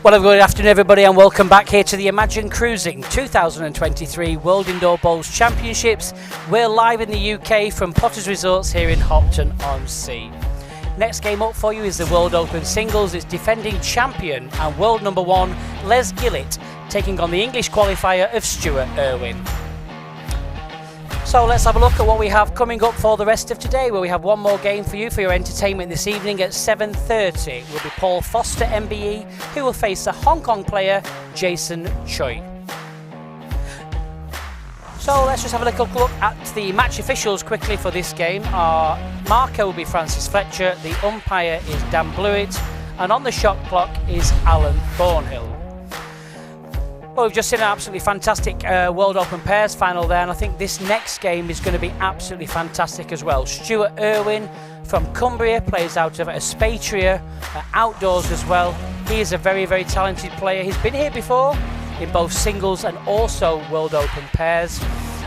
Well, a good afternoon, everybody, and welcome back here to the Imagine Cruising 2023 World Indoor Bowls Championships. We're live in the UK from Potters Resorts here in Hopton-on-Sea. Next game up for you is the World Open Singles. It's defending champion and world number one Les Gillett taking on the English qualifier of Stuart Irwin. So let's have a look at what we have coming up for the rest of today, where we have one more game for you for your entertainment this evening at 7:30. Will be Paul Foster MBE, who will face the Hong Kong player Jason Choi. So let's just have a little look at the match officials quickly for this game. Our marker will be Francis Fletcher, the umpire is Dan Blewett, and on the shot clock is Alan Thornhill. Well, we've just seen an absolutely fantastic World Open Pairs final there, and I think this next game is going to be absolutely fantastic as well. Stuart Irwin from Cumbria plays out of Espatria, outdoors as well. He is a very, very talented player. He's been here before in both singles and also World Open Pairs.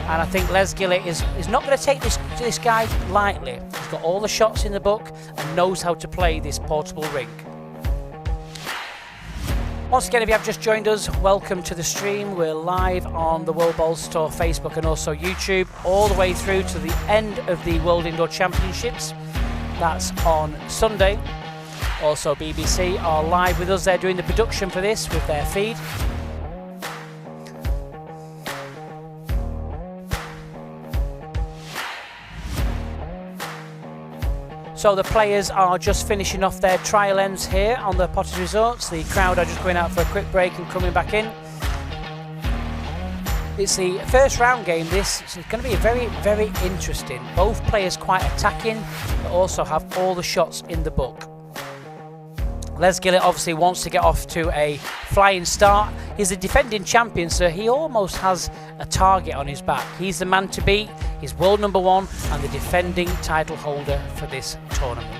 And I think Les Gillett is not going to take this guy lightly. He's got all the shots in the book and knows how to play this portable rink. Once again, if you have just joined us, welcome to the stream. We're live on the World Bowls Store Facebook and also YouTube, all the way through to the end of the World Indoor Championships. That's on Sunday. Also, BBC are live with us. They're doing the production for this with their feed. So the players are just finishing off their trial ends here on the Potters Resorts. The crowd are just going out for a quick break and coming back in. It's the first round game this, so it's going to be very, very interesting. Both players quite attacking, but also have all the shots in the book. Les Gillett obviously wants to get off to a flying start. He's the defending champion, so he almost has a target on his back. He's the man to beat. He's world number one and the defending title holder for this tournament.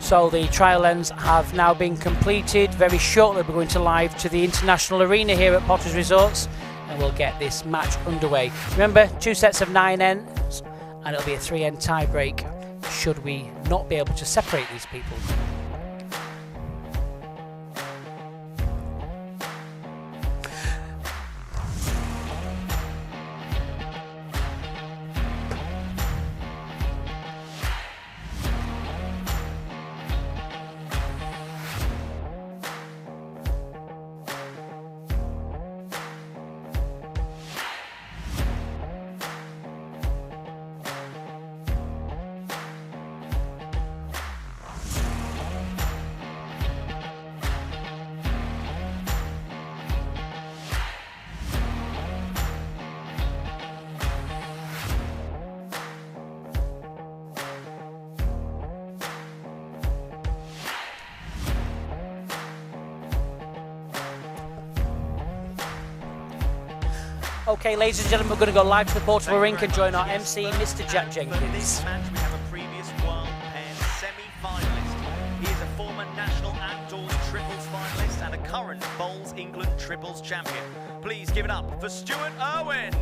So the trial ends have now been completed. Very shortly we're going to live to the International Arena here at Potters Resorts and we'll get this match underway. Remember, 2 sets of 9 ends and it'll be a 3-end tie break should we not be able to separate these people. Okay, ladies and gentlemen, we're going to go live to the portable rink and join our MC, Mr. Jack Jenkins. For this match, we have a previous World Pairs semi-finalist. He is a former National Outdoors Triples finalist and a current Bowls England Triples champion. Please give it up for Stuart Irwin.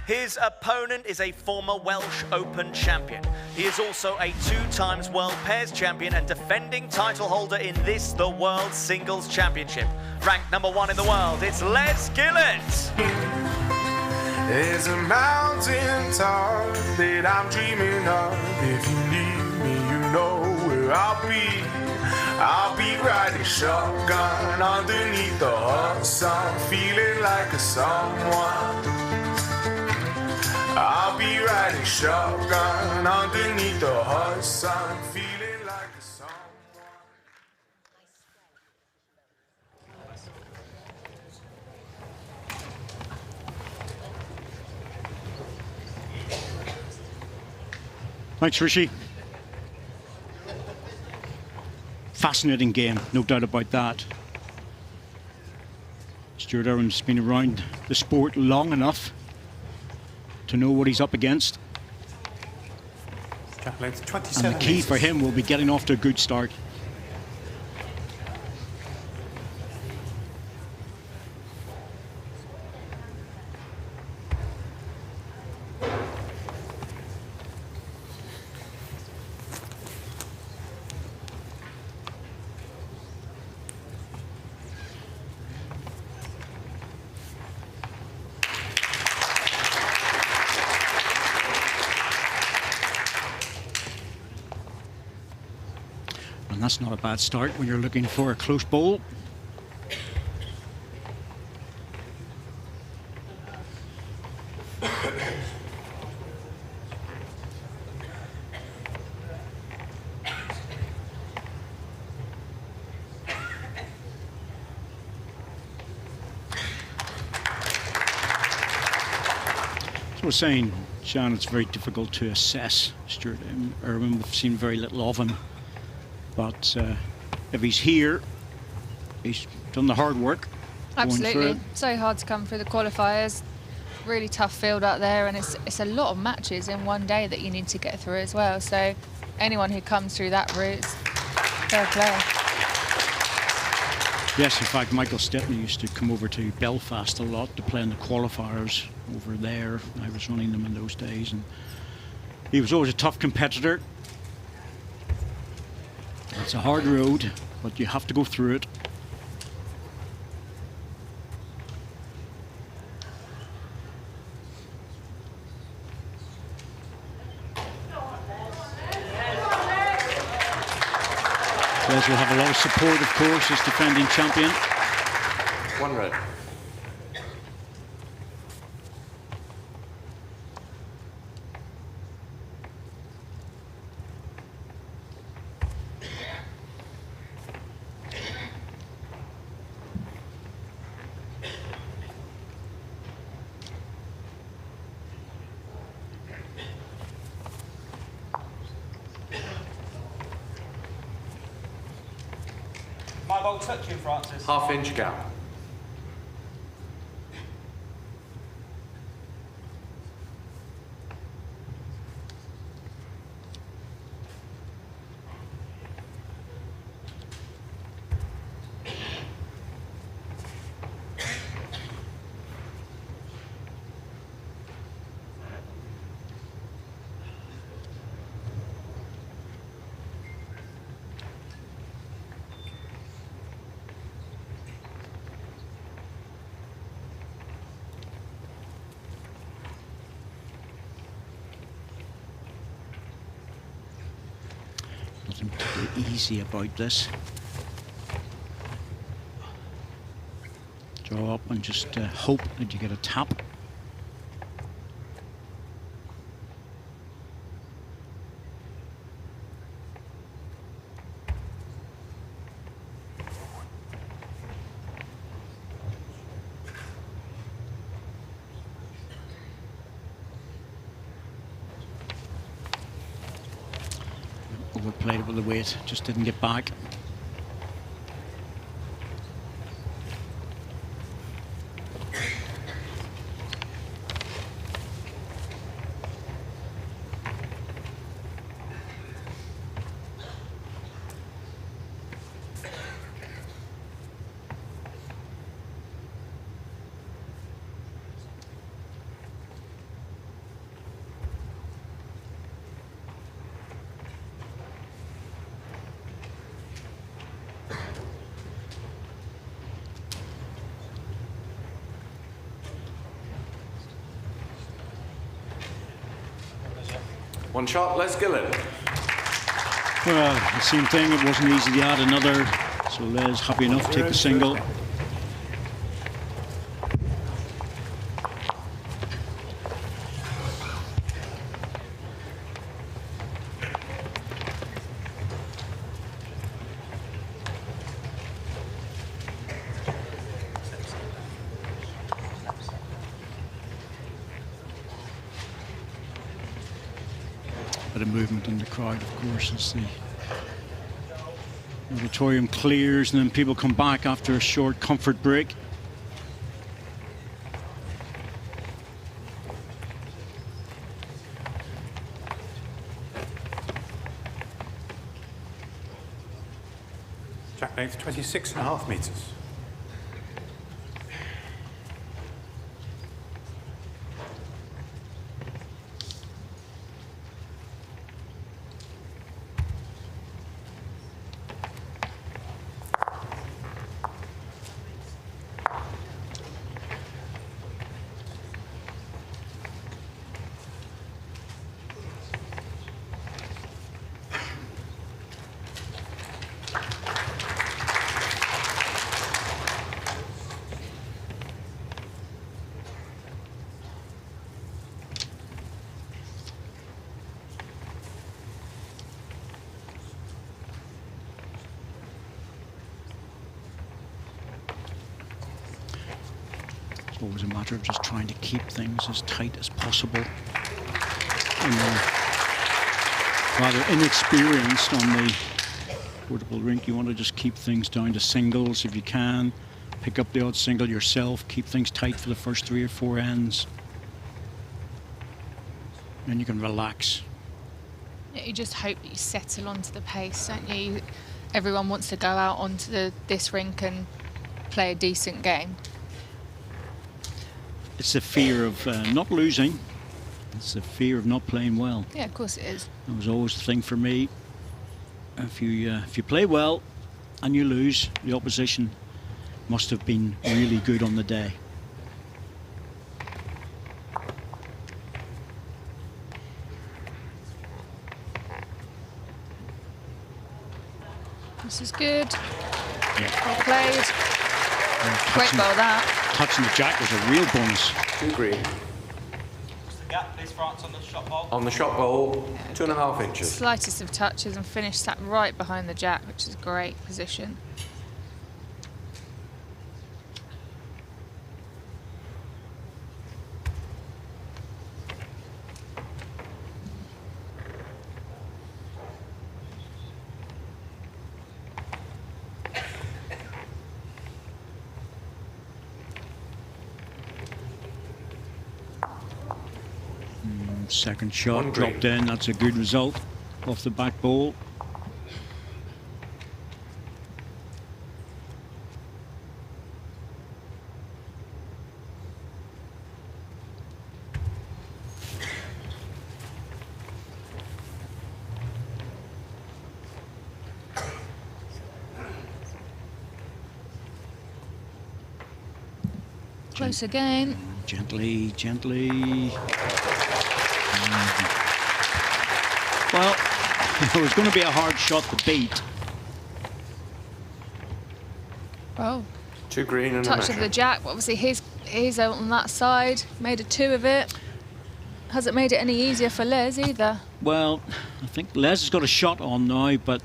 His opponent is a former Welsh Open champion. He is also a 2-times World Pairs champion and defending title holder in this, the World Singles Championship. Ranked number 1 in the world, it's Les Gillett. There's a mountain top that I'm dreaming of. If you need me, you know where I'll be. I'll be riding shotgun underneath the hot sun, feeling like a someone. I'll be riding shotgun underneath the hot sun, feeling like a someone. Thanks, Rishi. Fascinating game, no doubt about that. Stuart Irwin's been around the sport long enough to know what he's up against. Calculated And 27 the key for meters. him will be getting off to a good start. And that's not a bad start when you're looking for a close bowl. So we're saying, Sean, it's very difficult to assess Stuart Irwin. We've seen very little of him. But if he's here, he's done the hard work. Absolutely. So hard to come through the qualifiers. Really tough field out there, and it's a lot of matches in one day that you need to get through as well. So anyone who comes through that route, fair play. Yes, in fact, Michael Stepney used to come over to Belfast a lot to play in the qualifiers over there. I was running them in those days, and he was always a tough competitor. It's a hard road, but you have to go through it. Les will have a lot of support, of course, as defending champion. 1 red. My ball touching, Francis. Half-inch gap. Nothing particularly easy about this. Draw up and just hope that you get a tap. Overplayed it with the weight, just didn't get back. One shot, Les Gillett. Well, the same thing, it wasn't easy to add another, so Les happy enough to take the single. Bit of movement in the crowd, of course, as the auditorium clears and then people come back after a short comfort break. Jack length 26.5 metres. It's always a matter of just trying to keep things as tight as possible. And rather inexperienced on the portable rink, you want to just keep things down to singles if you can. Pick up the odd single yourself, keep things tight for the first 3 or 4 ends. Then you can relax. Yeah, you just hope that you settle onto the pace, don't you? Everyone wants to go out onto this rink and play a decent game. It's the fear of not losing. It's the fear of not playing well. Yeah, of course it is. That was always the thing for me. If you play well and you lose, the opposition must have been really good on the day. This is good. Yeah. Well played. Great ball that. Touching the jack was a real bonus. 2 green. What's the gap, please, France, on the shot ball? On the shot ball, 2.5 inches. Slightest of touches and finish sat right behind the jack, which is a great position. Second shot dropped in. That's a good result off the back ball. Close again. Gently, gently. Well, it was going to be a hard shot to beat. Oh, 2 green and touch a of the measure. jack. Obviously, he's out on that side. Made a 2 of it. Hasn't made it any easier for Les either. Well, I think Les has got a shot on now, but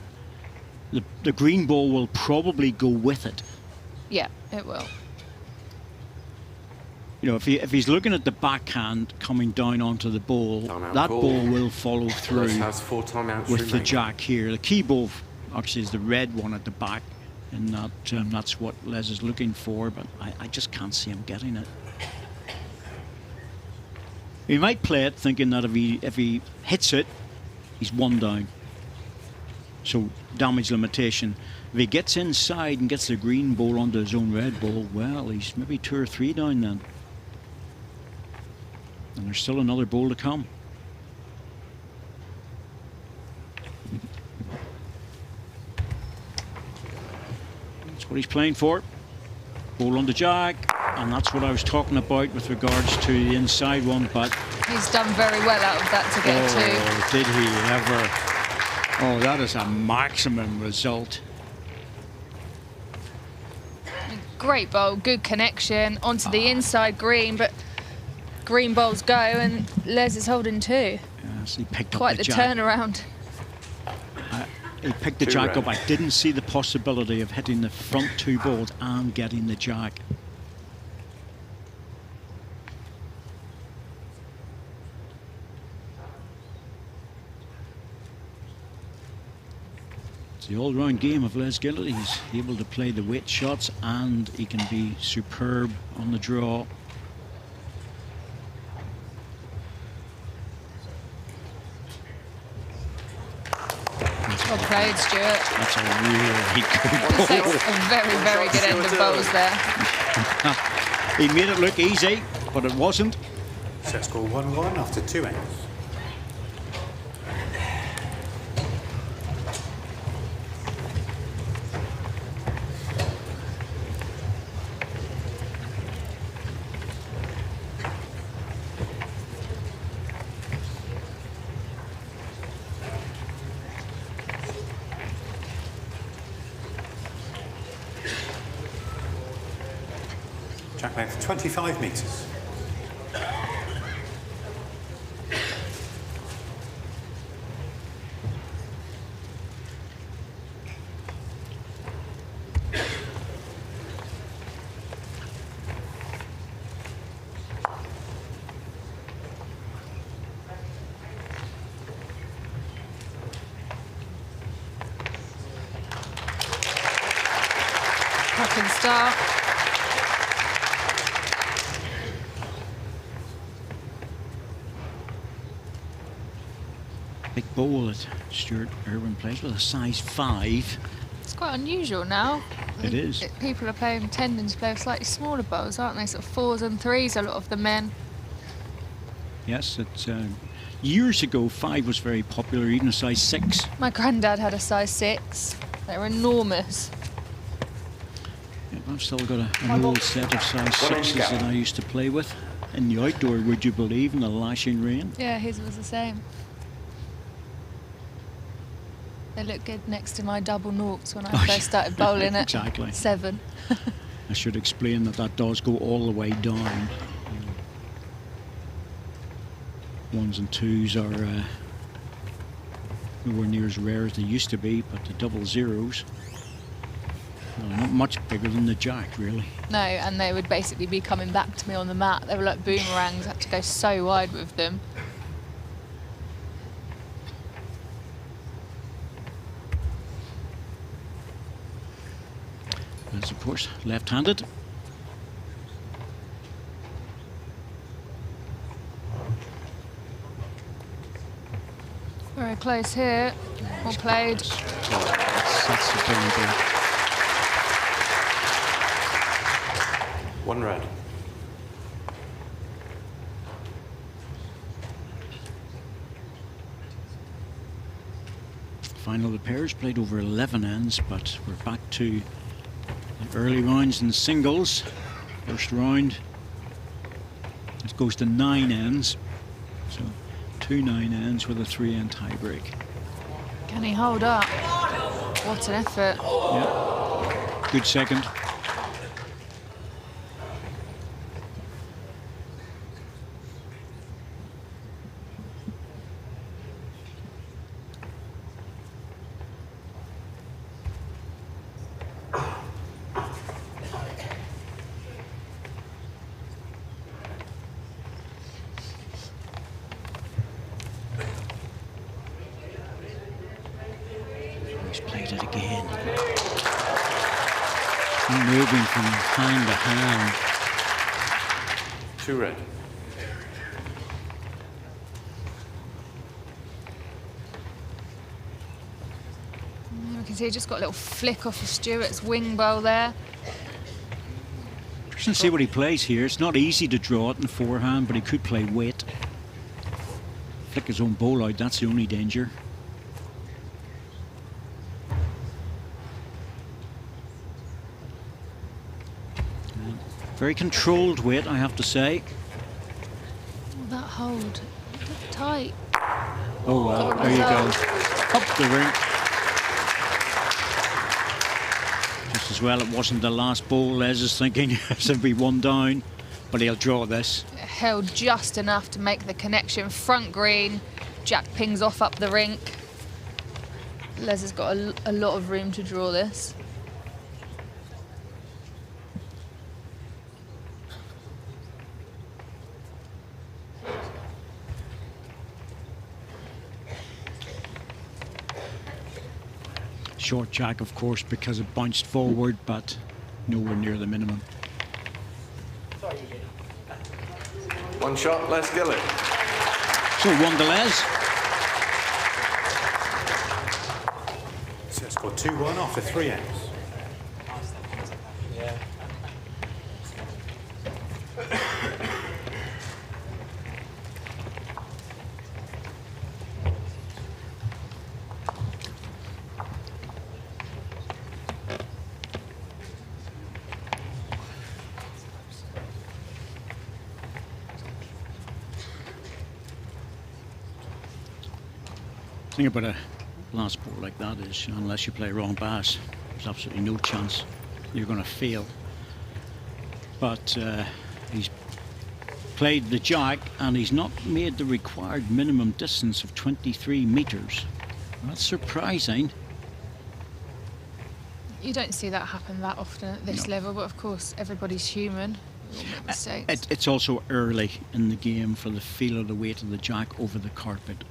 the green ball will probably go with it. Yeah, it will. You know, if he's looking at the backhand coming down onto the ball, Timeout that call. ball will follow through Les has 4 timeouts with the remaining. jack here. The key ball actually is the red one at the back, and that's what Les is looking for, but I just can't see him getting it. He might play it thinking that if he hits it, he's 1 down. So damage limitation. If he gets inside and gets the green ball onto his own red ball, well, he's maybe 2 or 3 down then. And there's still another ball to come. That's what he's playing for. Ball on the jack, and that's what I was talking about with regards to the inside one, but... He's done very well out of that to get a 2. Did he ever? Oh, that is a maximum result. Great bowl, good connection onto the inside green, but green bowls go and Les is holding 2. Yes, he picked Quite up the the jack. turnaround. He picked the 2 jack up. red. I didn't see the possibility of hitting the front 2 balls and getting the jack. the all-round game of Les Gillett. He's able to play the weight shots and he can be superb on the draw. Well played, Stuart. That's a really good Takes ball. a very, very good end of bowls there. He made it look easy, but it wasn't. Set score 1-1 after 2 ends. Jack length 25 metres. Cracking start. Big bowl that Stuart Irwin plays with a size 5. It's quite unusual now. It is. People are tending to play with slightly smaller bowls, aren't they? Sort of 4s and 3s, a lot of the men. Yes, it's years ago 5 was very popular, even a size 6. My granddad had a size 6. They were enormous. Yeah, I've still got an old set of size 6s that I used to play with in the outdoor, would you believe, in the lashing rain. Yeah, his was the same. They look good next to my double noughts when I first started bowling at Exactly. 7. I should explain that that does go all the way down. 1s and 2s are nowhere near as rare as they used to be, but the double zeros are not much bigger than the jack, really. No, and they would basically be coming back to me on the mat. They were like boomerangs. I had to go so wide with them. That's, of course, left-handed. Very close here. Well played. That's a brilliant ball. 1 red. Final of the pairs played over 11 ends, but we're back to the early rounds in singles. First round, it goes to 9 ends, so 2 9 ends with a 3-end tiebreak. Can he hold up? What an effort. Yeah, good second. He's played it again. Moving from hand to hand. 2 red. We can see he just got a little flick off of Stuart's wing bowl there. Just see what he plays here. It's not easy to draw it in forehand, but he could play weight. Flick his own bowl out, that's the only danger. Very controlled weight, I have to say. Oh, that hold. Look tight. Oh well, there you go. Up the rink. Just as well it wasn't the last ball, Les is thinking, as if we 1 down, but he'll draw this. It held just enough to make the connection. Front green, Jack pings off up the rink. Les has got a lot of room to draw this. short jack, of course, because it bounced forward, but nowhere near the minimum. One shot, less Gillett. So 1 to Les. Set score 2-1 after 3 ends. The thing about a last ball like that is, unless you play wrong pass, there's absolutely no chance you're going to fail. But he's played the jack and he's not made the required minimum distance of 23 metres. That's surprising. You don't see that happen that often at this level, but of course everybody's human. We'll make mistakes. It's also early in the game for the feel of the weight of the jack over the carpet.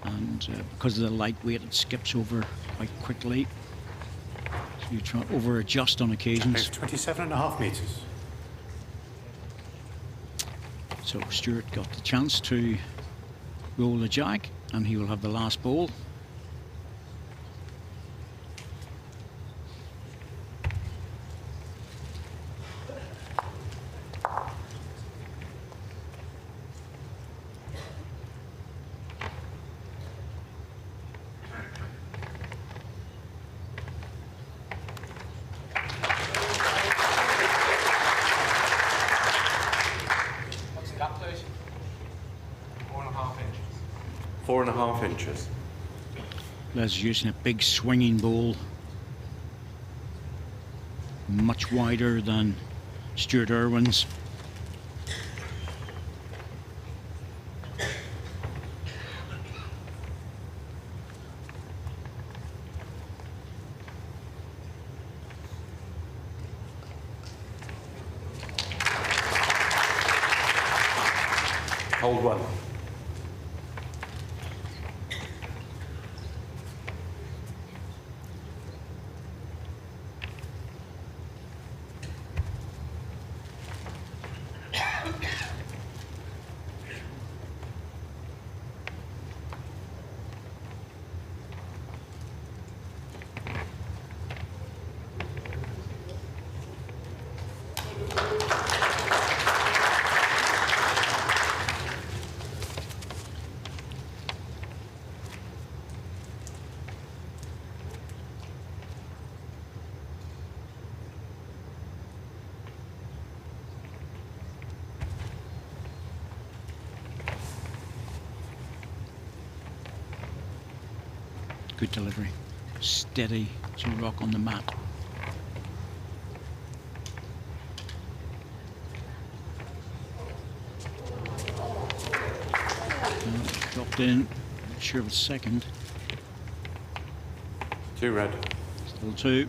And because of the light weight, it skips over quite quickly. So you try over adjust on occasions. 27.5 metres. So Stuart got the chance to roll the jack, and he will have the last ball. What's the gap, please? 4.5 inches. 4.5 inches. Les is using a big swinging ball, much wider than Stuart Irwin's. Hold 1. Good delivery, steady as a rock on the mat. Dropped in, not sure of a second. 2 red. Still 2.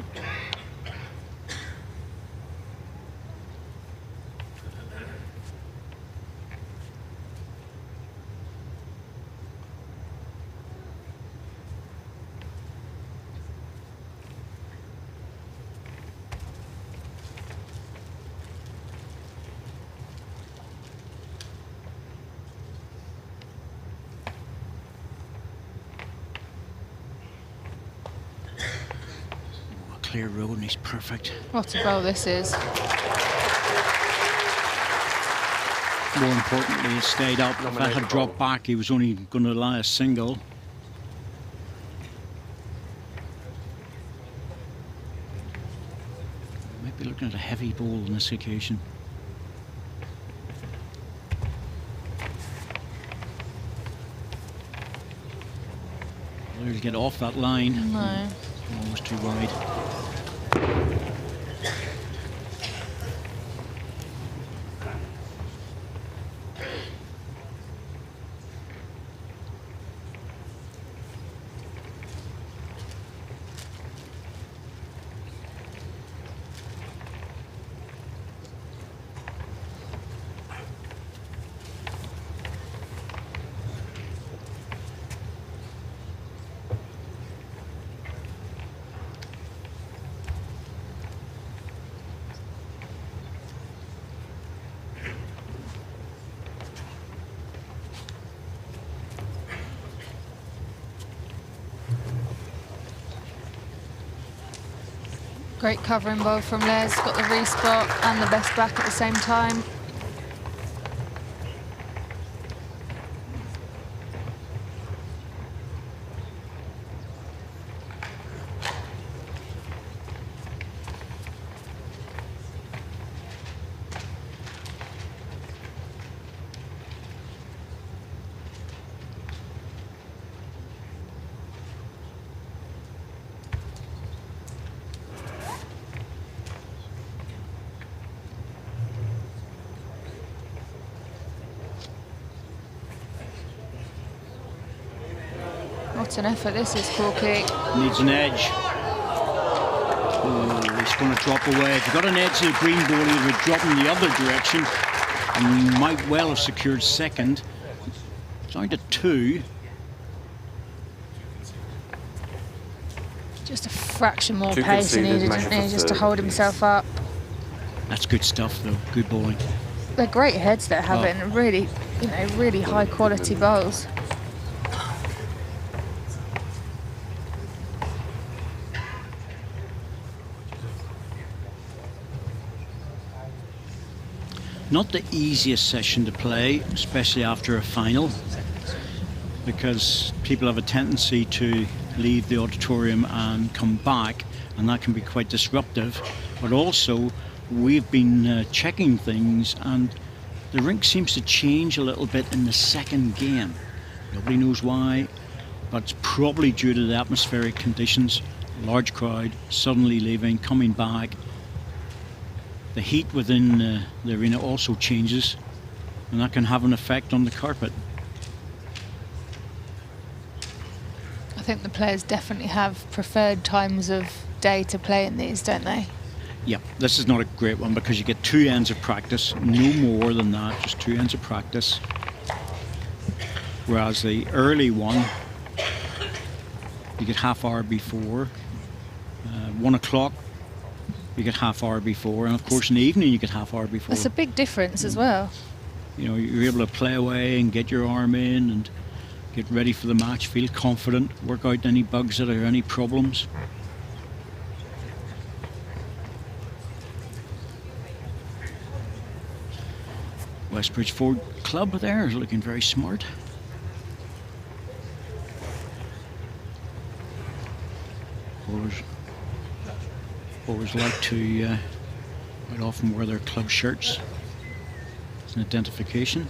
Clear road and he's perfect. What a bowl this is. More importantly, he stayed up. If that had dropped back, he was only going to lie a single. Might be looking at a heavy ball on this occasion. Well, he'll get off that line. No. Almost too wide. Great covering ball from Les, got the respot and the best back at the same time. What an effort this is, Corky. Needs an edge. Oh, he's going to drop away. If he got an edge to the green ball, he would drop in the other direction and might well have secured second. It's down to 2. Just a fraction more Too pace he conceded, needed, measure didn't he, for just to third, hold please. himself up. That's good stuff, though. Good bowling. They're great heads they're having, really, you know, really high quality bowls. Not the easiest session to play, especially after a final, because people have a tendency to leave the auditorium and come back, and that can be quite disruptive. But also, we've been checking things, and the rink seems to change a little bit in the second game. Nobody knows why, but it's probably due to the atmospheric conditions. Large crowd, suddenly leaving, coming back. The heat within the arena also changes, and that can have an effect on the carpet. I think the players definitely have preferred times of day to play in these, don't they? Yeah, this is not a great one because you get 2 ends of practice, no more than that, just 2 ends of practice. Whereas the early one, you get half hour before, 1 o'clock, you get half hour before, and of course in the evening you get half hour before. That's a big difference as well. You know, you're able to play away and get your arm in and get ready for the match, feel confident, work out any bugs that are any problems. Westbridge Ford Club there is looking very smart. Always like to quite often wear their club shirts. It's an identification.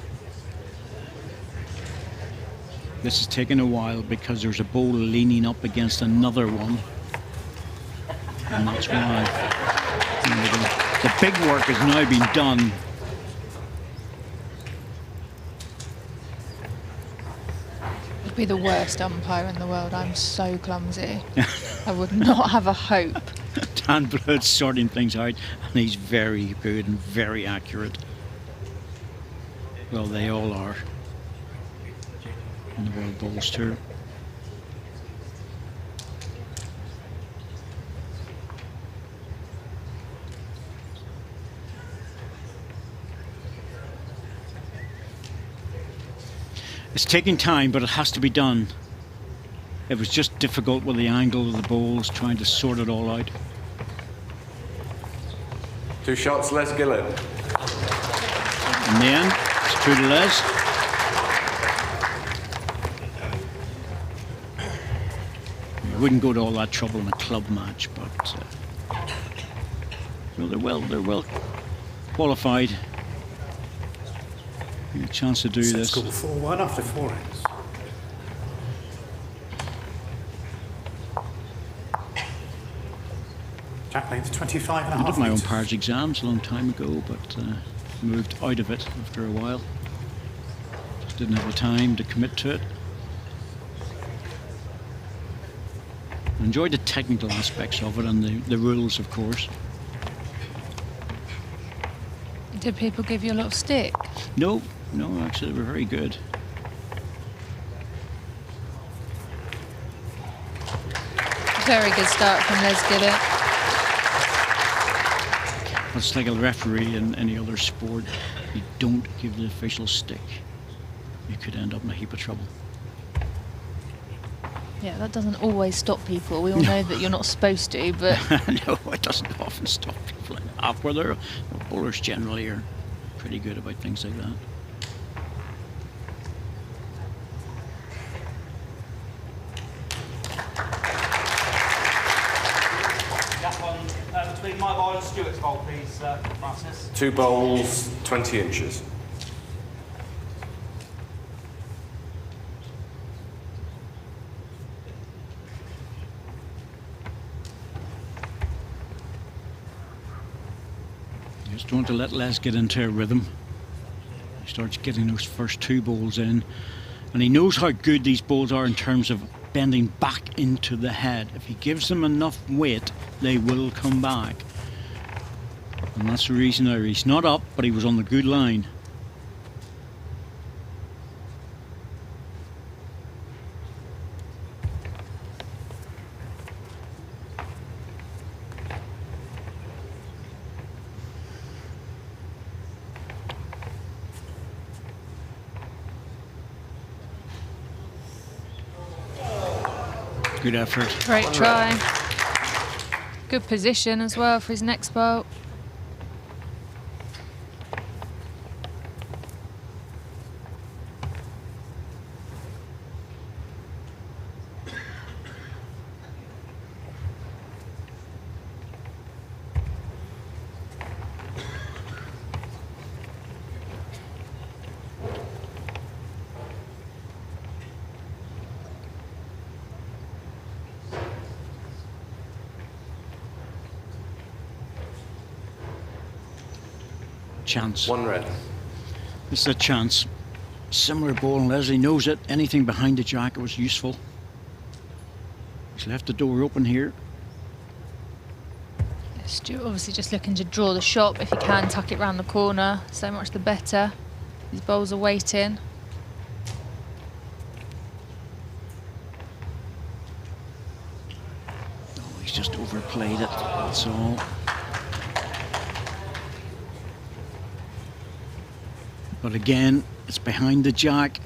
This is taking a while because there's a bowl leaning up against another one, and that's why the big work has now been done. I'd be the worst umpire in the world. I'm so clumsy. I would not have a hope. Dan Blood's sorting things out, and he's very good and very accurate. Well, they all are in the World Bowls Tour. It's taking time, but it has to be done. It was just difficult with the angle of the bowls, trying to sort it all out. 2 shots, Les Gillett. In the end, it's 2 to Les. I wouldn't go to all that trouble in a club match, but well, they're well qualified. You have a chance to do this. Score 4-1 after 4 ends. Jack length 25 and a I half did my own metres. umpire's exams a long time ago, but moved out of it after a while. Just didn't have the time to commit to it. I enjoyed the technical aspects of it and the rules, of course. Did people give you a lot of stick? No, actually, they were very good. Very good start from Les Gillett. It's like a referee in any other sport. You don't give the official stick. You could end up in a heap of trouble. Yeah, that doesn't always stop people. We all know that you're not supposed to, but No, it doesn't often stop people in half. Well, bowlers generally are pretty good about things like that. That one between my ball and Stuart's ball, please, Francis. 2 bowls, 20 inches. Just don't want to let Les get into a rhythm. He starts getting those first 2 bowls in, and he knows how good these bowls are in terms of bending back into the head. If he gives them enough weight, they will come back. And that's the reason now he's not up, but he was on the good line. Good effort. great try. Good position as well for his next bowl. Chance. 1 red. This is a chance. Similar ball, and Leslie knows it. Anything behind the jacket was useful. He's left the door open here. Stuart obviously just looking to draw the shot. If he can tuck it round the corner, so much the better. His bowls are waiting. Oh, he's just overplayed it, that's all. But again, it's behind the jack.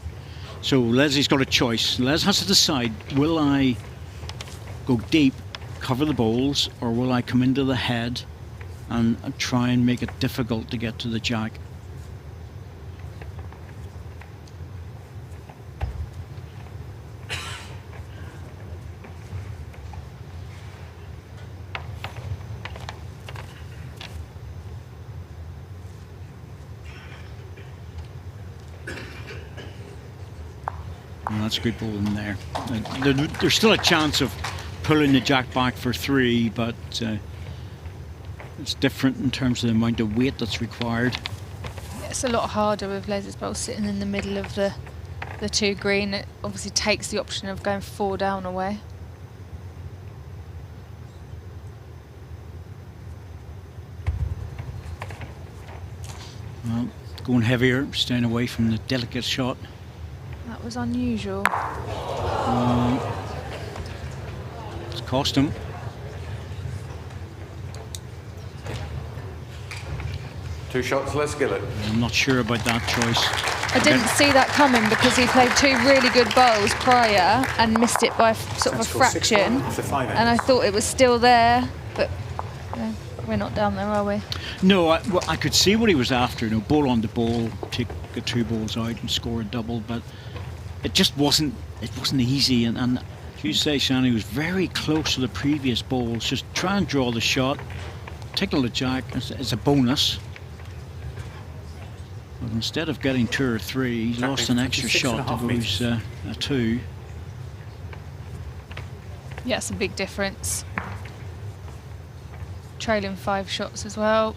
So Leslie's got a choice. Les has to decide, will I go deep, cover the bowls, or will I come into the head and try and make it difficult to get to the jack? And that's a good ball in there. There's still a chance of pulling the jack back for 3, but it's different in terms of the amount of weight that's required. Yeah, it's a lot harder with Les's bowl sitting in the middle of the 2 green. It obviously takes the option of going 4 down away. Well, going heavier, staying away from the delicate shot. That was unusual. It's cost him. Two shots, less Gillett. I'm not sure about that choice. I didn't see that coming because he played 2 really good bowls prior and missed it by sort of a fraction. After 5 And I thought it was still there, but we're not down there, are we? No, I could see what he was after. You know, ball on the ball, take the 2 balls out and score a double, but it just wasn't. It wasn't easy. And as you say, Shani, he was very close to the previous balls. Just try and draw the shot, tickle the jack as a bonus. But instead of getting 2 or 3, he's lost an extra shot to goes a 2. Yeah, it's a big difference. Trailing 5 shots as well.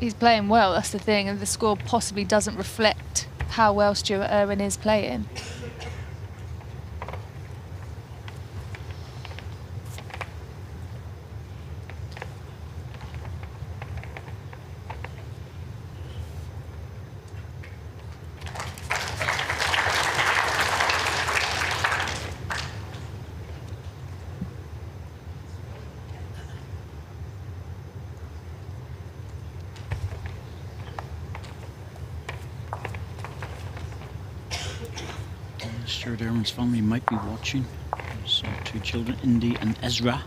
He's playing well, that's the thing, and the score possibly doesn't reflect how well Stuart Irwin is playing. Stuart Irwin's family might be watching. So 2 children, Indy and Ezra.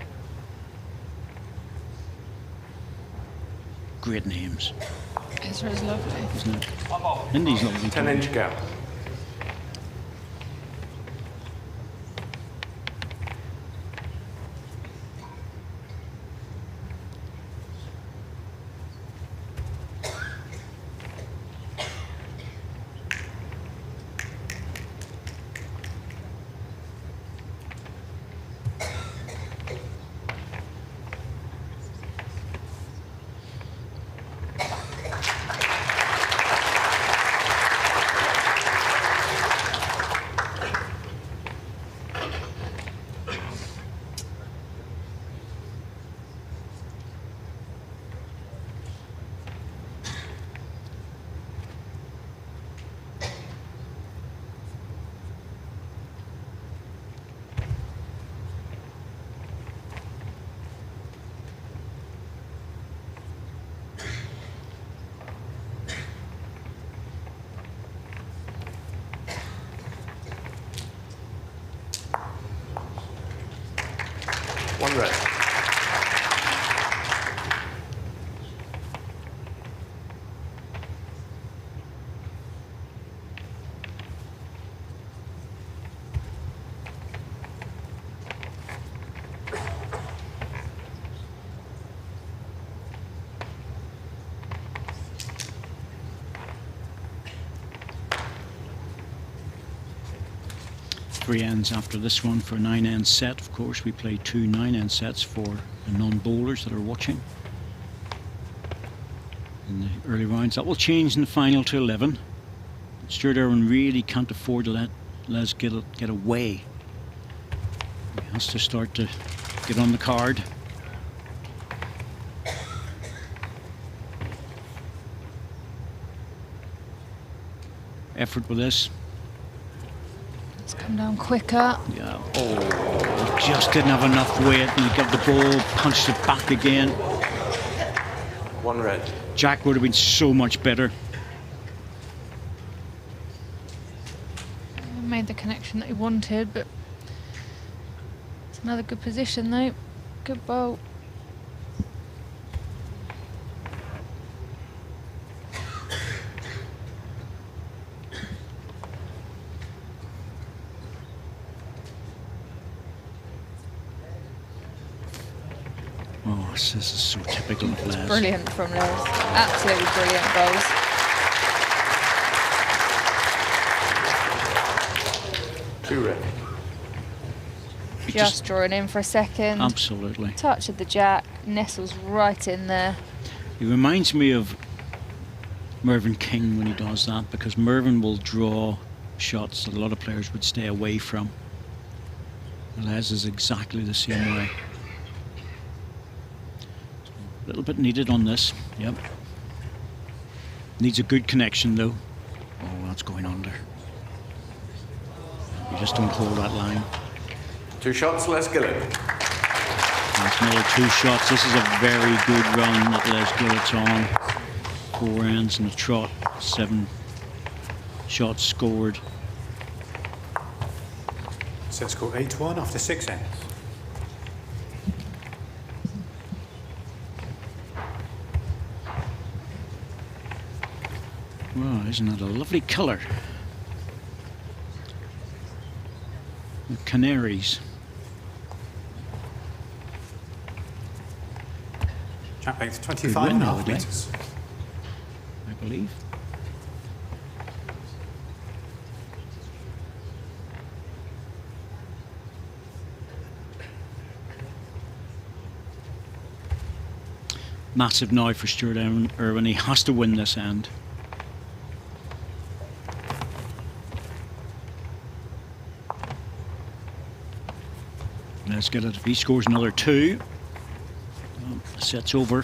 Great names, Ezra's lovely. isn't it? Indy's lovely. 10-inch gap. One red. Three ends after this one for a 9-end set. Of course, we play 2 9-end sets for the non-bowlers that are watching in the early rounds. That will change in the final to 11. Stuart Irwin really can't afford to let Les Gillett get away. He has to start to get on the card. Effort with this. Come down quicker. Yeah. Oh, he just didn't have enough weight, and he got the ball, punched it back again. One red. Jack would have been so much better. Made the connection that he wanted, but it's another good position though. Good bowl. Oh, this is so typical of Les. Brilliant from Les. Absolutely brilliant bowls. Two red. Just drawing in for a second. Absolutely. Touch of the jack. Nestles right in there. He reminds me of Mervyn King when he does that, because Mervyn will draw shots that a lot of players would stay away from. Les is exactly the same way. A little bit needed on this, yep. Needs a good connection though. Oh, that's going under. You just don't hold that line. 2 shots, Les Gillett. That's another 2 shots. This is a very good run that Les Gillett's on. 4 ends and a trot. 7 shots scored. Set score 8-1 after 6 ends. Wow, isn't that a lovely colour? The canaries. Track length Good 25 win and a the half other day, metres. I believe. Massive now for Stuart Irwin. He has to win this end. Let's get it. If he scores another 2, the set's over.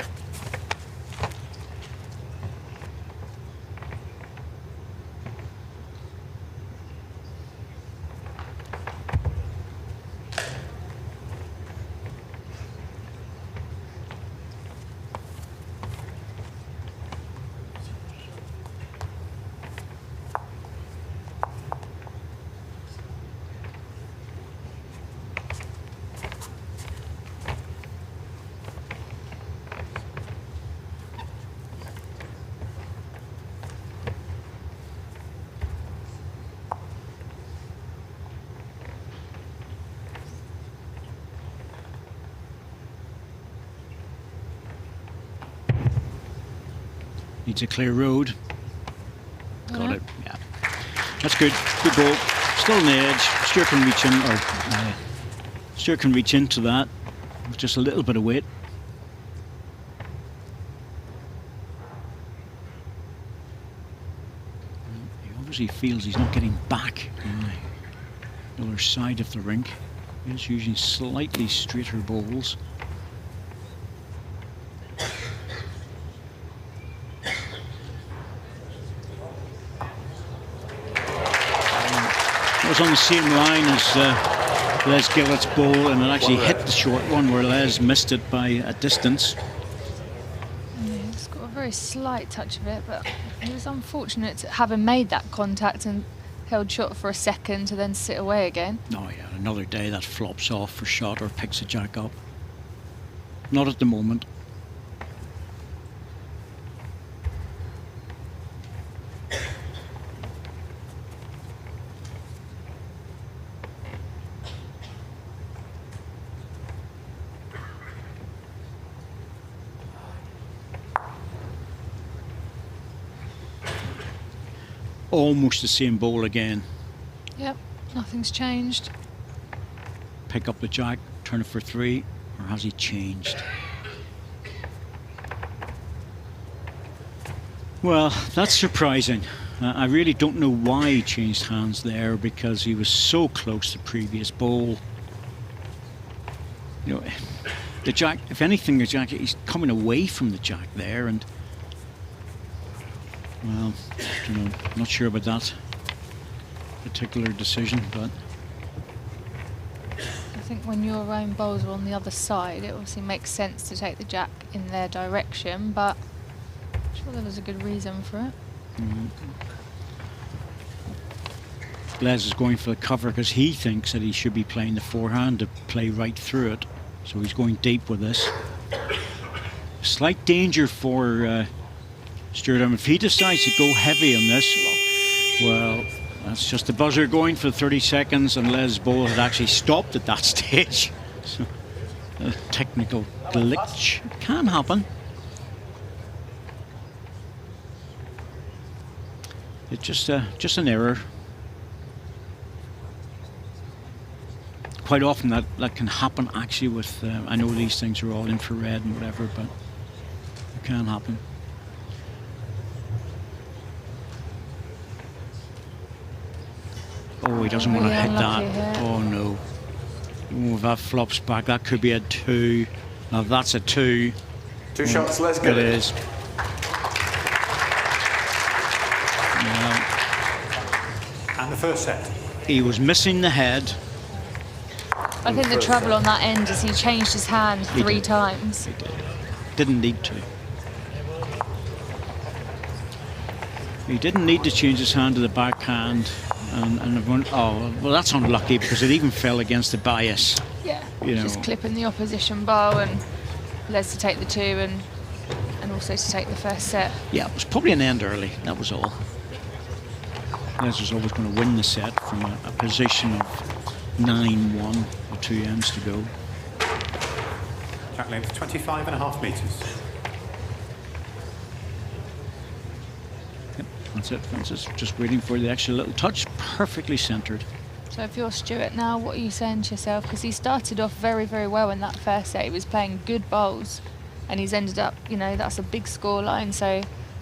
Needs a clear road. Got it. Yeah. That's good. Good ball. Still on the edge. Stuart can reach in, or Stuart can reach into that with just a little bit of weight. He obviously feels he's not getting back on the other side of the rink. He's using slightly straighter balls. It was on the same line as Les Gillett's ball, and it actually hit the short one where Les missed it by a distance. Yeah, it's got a very slight touch of it, but it was unfortunate having made that contact and held shot for a second to then sit away again. Oh yeah, another day that flops off for shot or picks a jack up. Not at the moment. Almost the same ball again. Yep, nothing's changed. Pick up the jack, turn it for 3, or has he changed? Well, that's surprising. I really don't know why he changed hands there, because he was so close to the previous ball. You know, the jack, if anything, the jack, he's coming away from the jack there, and well, you know, not sure about that particular decision, but I think when your own bowls are on the other side, it obviously makes sense to take the jack in their direction, but I'm sure there was a good reason for it. Les is going for the cover because he thinks that he should be playing the forehand to play right through it, so he's going deep with this. Slight danger for Stuart. If he decides to go heavy on this, well, that's just the buzzer going for 30 seconds, and Les' ball had actually stopped at that stage. So, a technical glitch can happen. It's just an error. Quite often that can happen actually with, I know these things are all infrared and whatever, but it can happen. Oh, he doesn't want to hit that. Oh no. Oh, that flops back. That could be a 2. Now that's a 2. 2 shots, let's go. It is. And the first set. He was missing the head. I think the trouble on that end is he changed his hand 3 times. He did. Didn't need to. He didn't need to change his hand to the backhand. And everyone, oh, well, that's unlucky because it even fell against the bias. Yeah, you know. Just clipping the opposition bow, and Les to take the 2 and also to take the first set. Yeah, it was probably an end early, that was all. Les was always going to win the set from a position of 9-1 with 2 ends to go. Jack length 25.5 metres. That's it, Francis. Just waiting for the extra little touch. Perfectly centred. So if you're Stuart now, what are you saying to yourself? Because he started off very, very well in that first set. He was playing good bowls, and he's ended up, you know, that's a big score line. So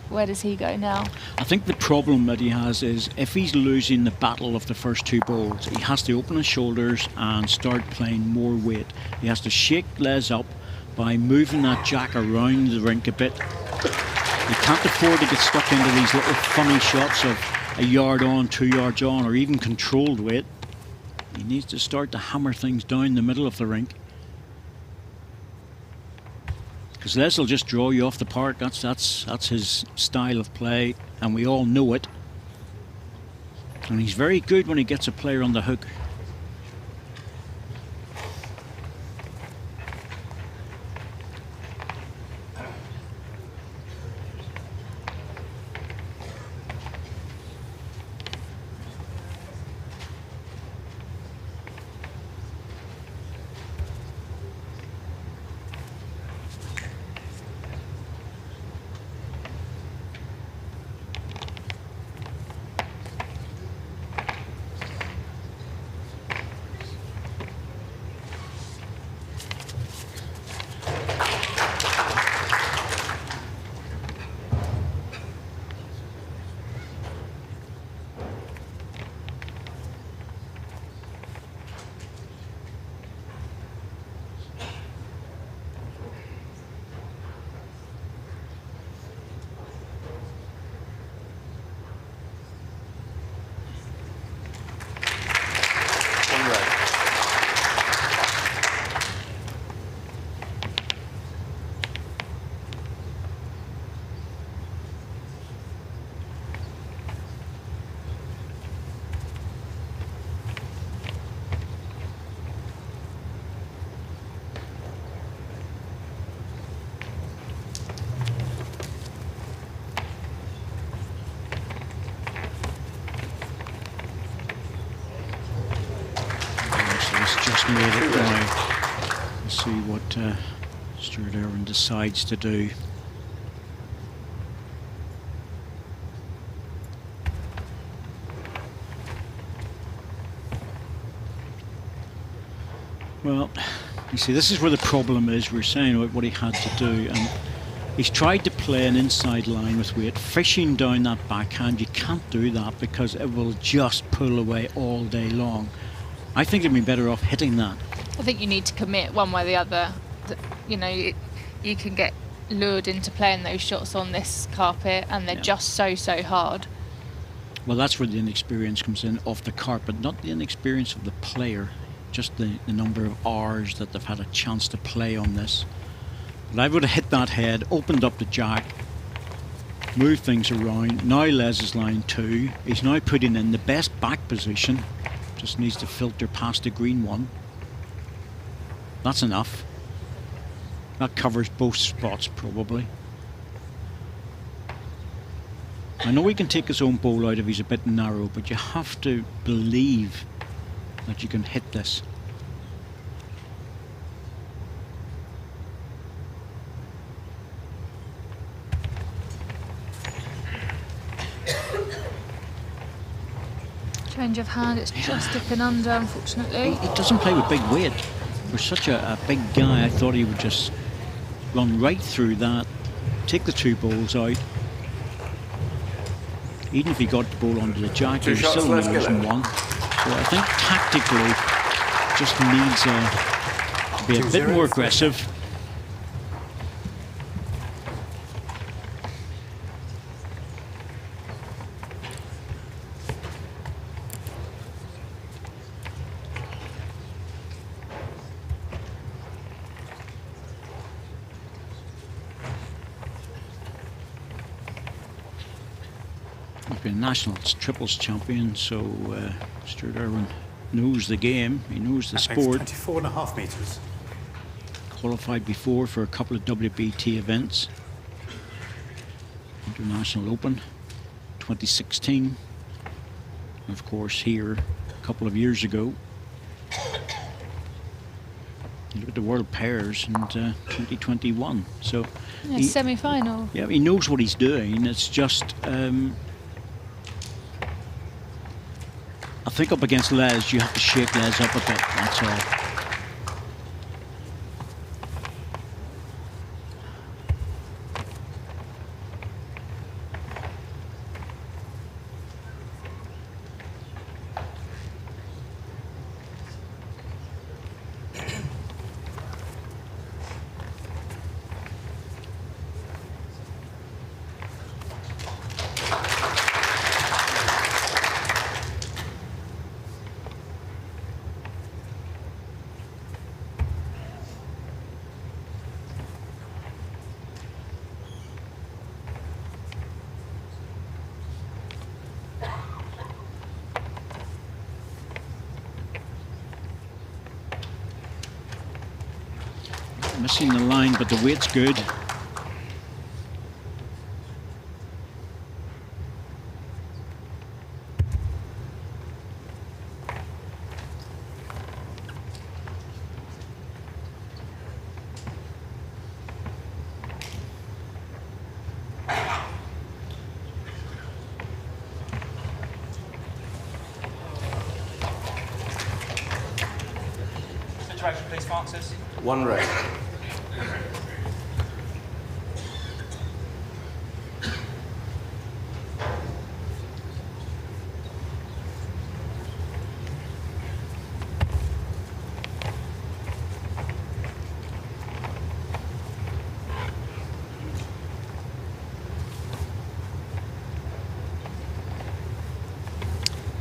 where does he go now? I think the problem that he has is if he's losing the battle of the first 2 balls, he has to open his shoulders and start playing more weight. He has to shake Les up by moving that jack around the rink a bit. You can't afford to get stuck into these little funny shots of a yard on, 2 yards on, or even controlled weight. He needs to start to hammer things down the middle of the rink. Because Les will just draw you off the park. That's his style of play, and we all know it. And he's very good when he gets a player on the hook. fascinated now to see what Stuart Irwin decides to do. Well, you see, this is where the problem is. We're saying about what he had to do, and he's tried to play an inside line with weight, fishing down that backhand. You can't do that because it will just pull away all day long. I think he'd be better off hitting that. I think you need to commit one way or the other. You know, you can get lured into playing those shots on this carpet, and they're just so hard. Well, that's where the inexperience comes in of the carpet, not the inexperience of the player. Just the number of hours that they've had a chance to play on this. But I would have hit that head, opened up the jack, moved things around. Now Les is line 2. He's now putting in the best back position. Just needs to filter past the green one. That's enough. That covers both spots probably. I know he can take his own bowl out if he's a bit narrow, but you have to believe that you can hit this. Change of hand, it's just dipping under, unfortunately. He doesn't play with big weight. For such a big guy, I thought he would just run right through that, take the 2 balls out. Even if he got the ball onto the jack, he was still only losing 1. So I think tactically just needs to be a bit more aggressive. He's been national triples champion, so Stuart Irwin knows the game, he knows the sport. 24.5 metres. Qualified before for a couple of WBT events. International Open 2016. Of course, here a couple of years ago. You look at the world pairs in 2021. So Yeah, semi-final. yeah, he knows what he's doing. It's just I think up against Les, you have to shake Les up a bit, that's all. Missing the line, but the weight's good. Situation, please, Francis. 1 red.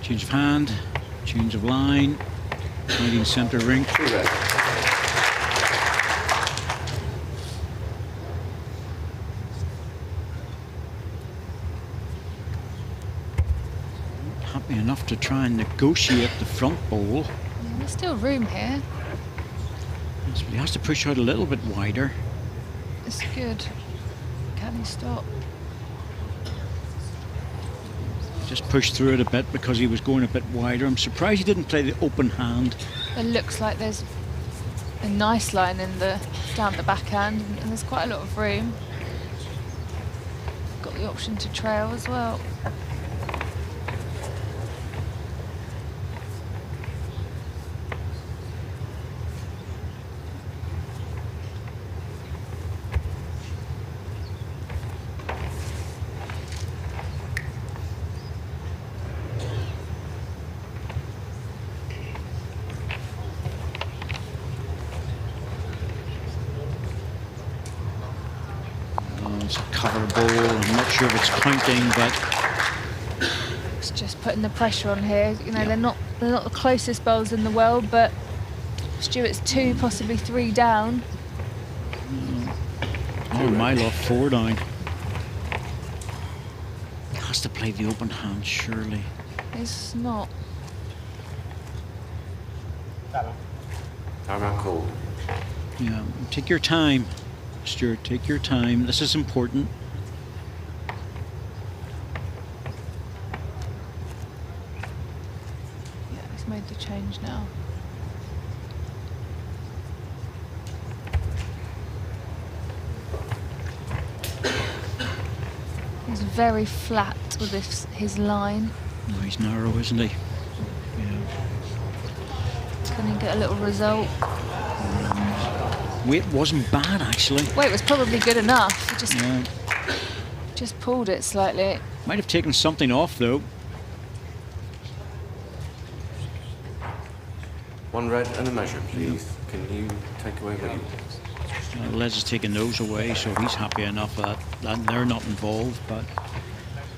Change of hand, change of line, finding centre ring. 2 red. Happy enough to try and negotiate the front bowl. Yeah, there's still room here. Yes, but he has to push out a little bit wider. It's good. Can he stop? Just pushed through it a bit because he was going a bit wider. I'm surprised he didn't play the open hand It looks like there's a nice line in the down the backhand, and there's quite a lot of room. Got the option to trail as well. It's a cover ball. I'm not sure if it's counting, but It's just putting the pressure on here. You know, they're not the closest bowls in the world, but Stuart's 2, possibly 3 down. oh, my love, 4 down. Has to play the open hand, surely. It's not. Timeout called. Yeah, take your time, Stuart. Take your time. This is important. Yeah, he's made the change now. He's very flat with his line. Oh, he's narrow, isn't he? Yeah. Can he get a little result? Weight wasn't bad, actually. Weight was probably good enough. He just, Yeah. just pulled it slightly. Might have taken something off, though. 1 red and a measure, please. Can you take away what you... Les has taken those away, so he's happy enough that they're not involved. But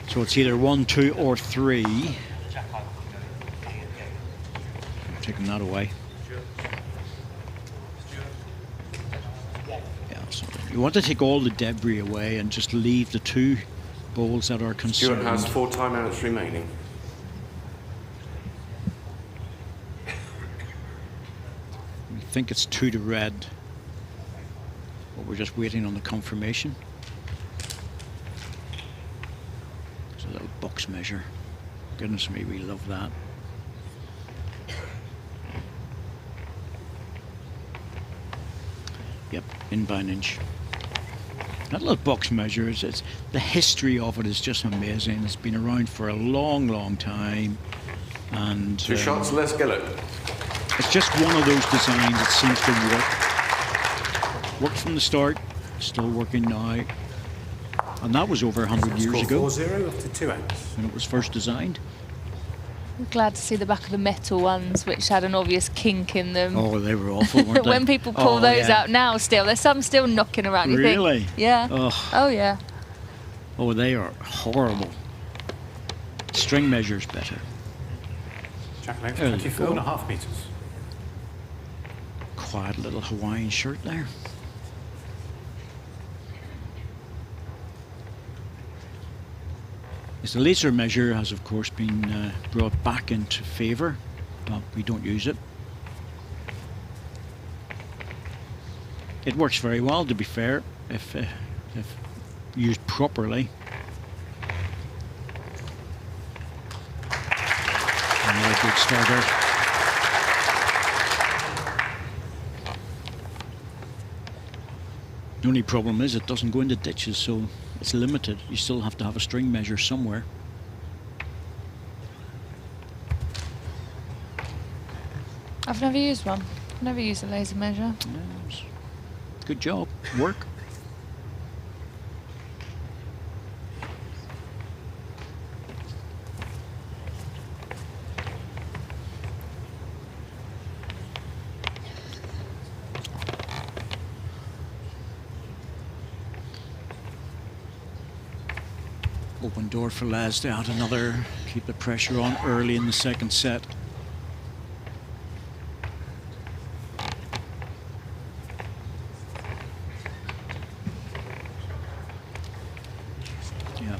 so it's either 1, 2, or 3. I'm taking that away. Yeah, so you want to take all the debris away and just leave the 2 balls that are concerned. Stuart has 4 timeouts remaining. We think it's 2 to red. But we're just waiting on the confirmation. It's a little box measure. Goodness me, we love that. Yep, in by an inch. That little box measure, it's the history of it is just amazing. It's been around for a long, long time. And 2 shots, Les Gillett. it's just one of those designs that seems to work. Worked from the start, still working now. And that was over 100 years ago 4-0 after 2 outs. when it was first designed. I'm glad to see the back of the metal ones, which had an obvious kink in them. Oh, they were awful, weren't they? When people pull those out now, there's some still knocking around. You Really? think, yeah. Oh. Oh yeah. Oh, they are horrible. String measure's better. Jack length, There you 24.5 metres. Quiet little Hawaiian shirt there. Yes, the laser measure has, of course, been brought back into favour, but we don't use it. It works very well, to be fair, if used properly. Another good starter. The only problem is it doesn't go into ditches, so it's limited. You still have to have a string measure somewhere. I've never used one. I've never used a laser measure. Yes. Good job. Work. Open door for Les to add another. Keep the pressure on early in the second set. Yeah.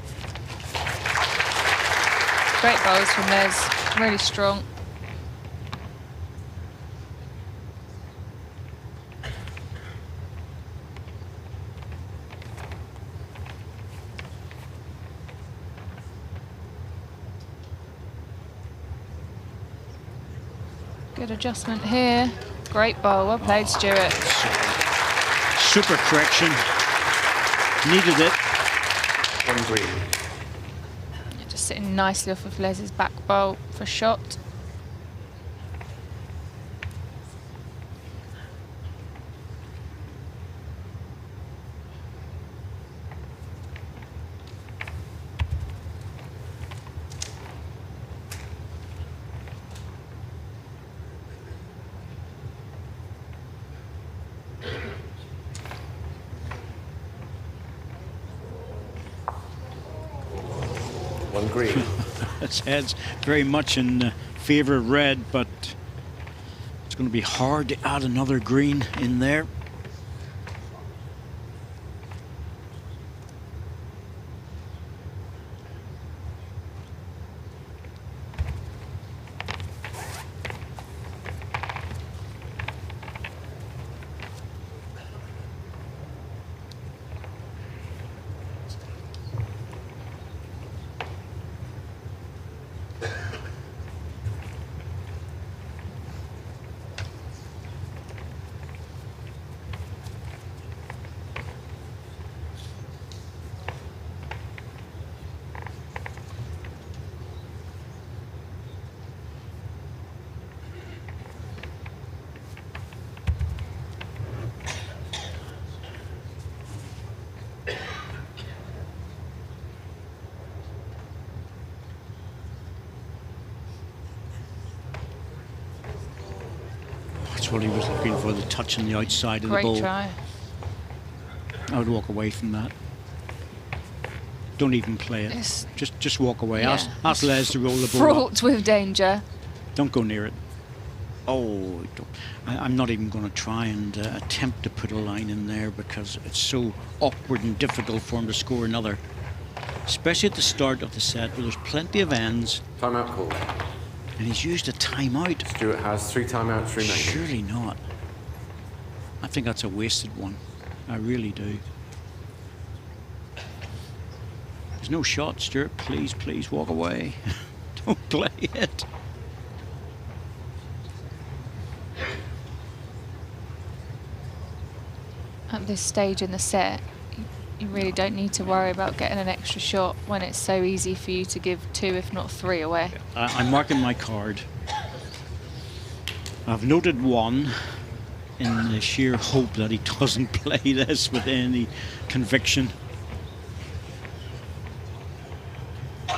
Great bowls from Les. Really strong. Good adjustment here. Great bowl. Well played, Stuart. Super correction. Needed it. 1 green. Just sitting nicely off of Les's back bowl for shot. Green. Its head's very much in favour of red, but it's going to be hard to add another green in there. That's what he was looking for, the touch on the outside of the ball. Great try. I would walk away from that. Don't even play it. Just walk away. Yeah. Ask Les to roll the ball Fraught up. with danger. Don't go near it. Oh, I'm not even going to try and attempt to put a line in there because it's so awkward and difficult for him to score another. Especially at the start of the set where there's plenty of ends. Timeout call. And he's used a timeout. Stuart has 3 timeouts remaining. Surely not. I think that's a wasted one. I really do. There's no shot, Stuart. Please, please walk away. Don't play it. At this stage in the set, you really don't need to worry about getting an extra shot when it's so easy for you to give 2, if not 3 away. I'm marking my card. I've noted 1 in the sheer hope that he doesn't play this with any conviction. I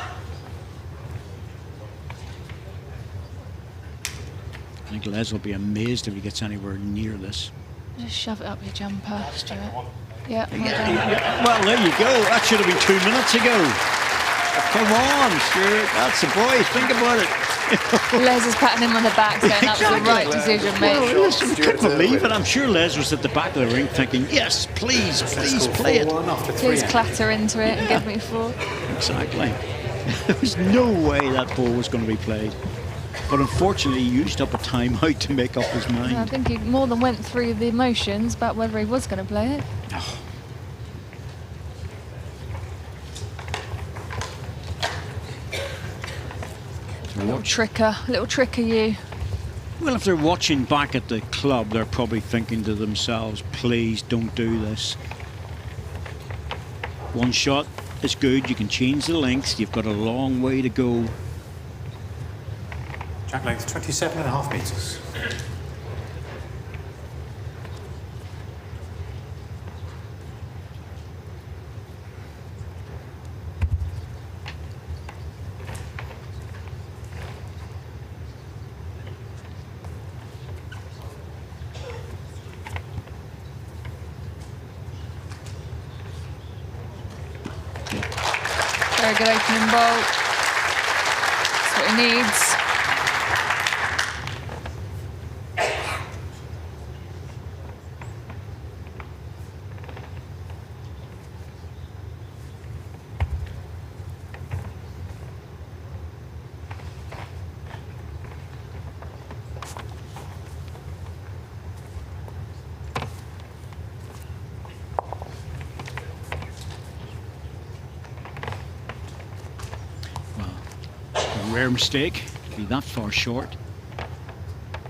think Les will be amazed if he gets anywhere near this. Just shove it up your jumper, Stuart. Yeah, well done. Yeah, well, there you go. That should have been 2 minutes ago. Come on, Stuart. That's the boy. Think about it. Les is patting him on the back saying that was the right decision, mate. Well, listen, I can't believe it. I'm sure Les was at the back of the ring thinking, yes, please, please play it. Please clatter into it and give me 4. Exactly. There was no way that ball was going to be played. But unfortunately, he used up a timeout to make up his mind. I think he more than went through the emotions about whether he was going to play it. Oh. A little tricker you. Well, if they're watching back at the club, they're probably thinking to themselves, please don't do this. One shot is good. You can change the length. You've got a long way to go. Jack length 27.5 metres. Very good opening ball. That's what he needs. Rare mistake to be that far short.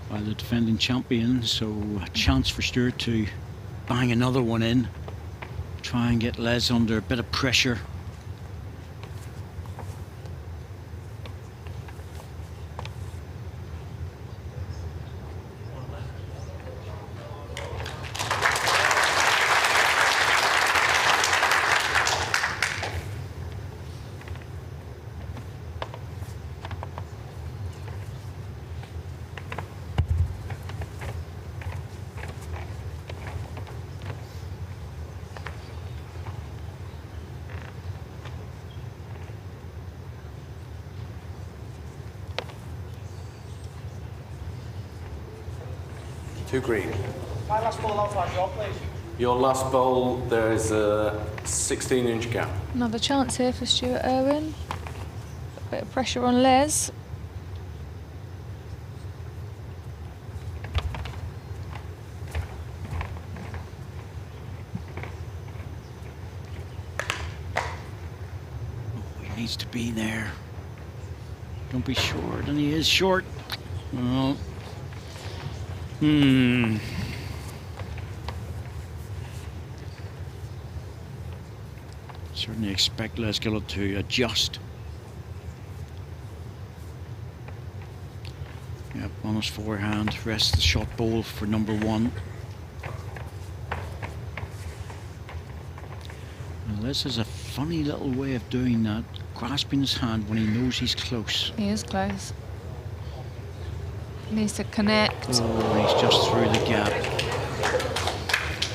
by the defending champion, so a chance for Stuart to bang another one in, try and get Les under a bit of pressure. Two green. My last ball out for your please. Your last bowl, there is a 16-inch gap. Another chance here for Stuart Irwin. A bit of pressure on Les. Oh, he needs to be there. Don't be short, and he is short. Well. Certainly expect Les Gillett to adjust. Yep, on his forehand, rests the shot ball for number one. And Les has a funny little way of doing that, grasping his hand when he knows he's close. He is close. Needs to connect. Oh, he's just through the gap.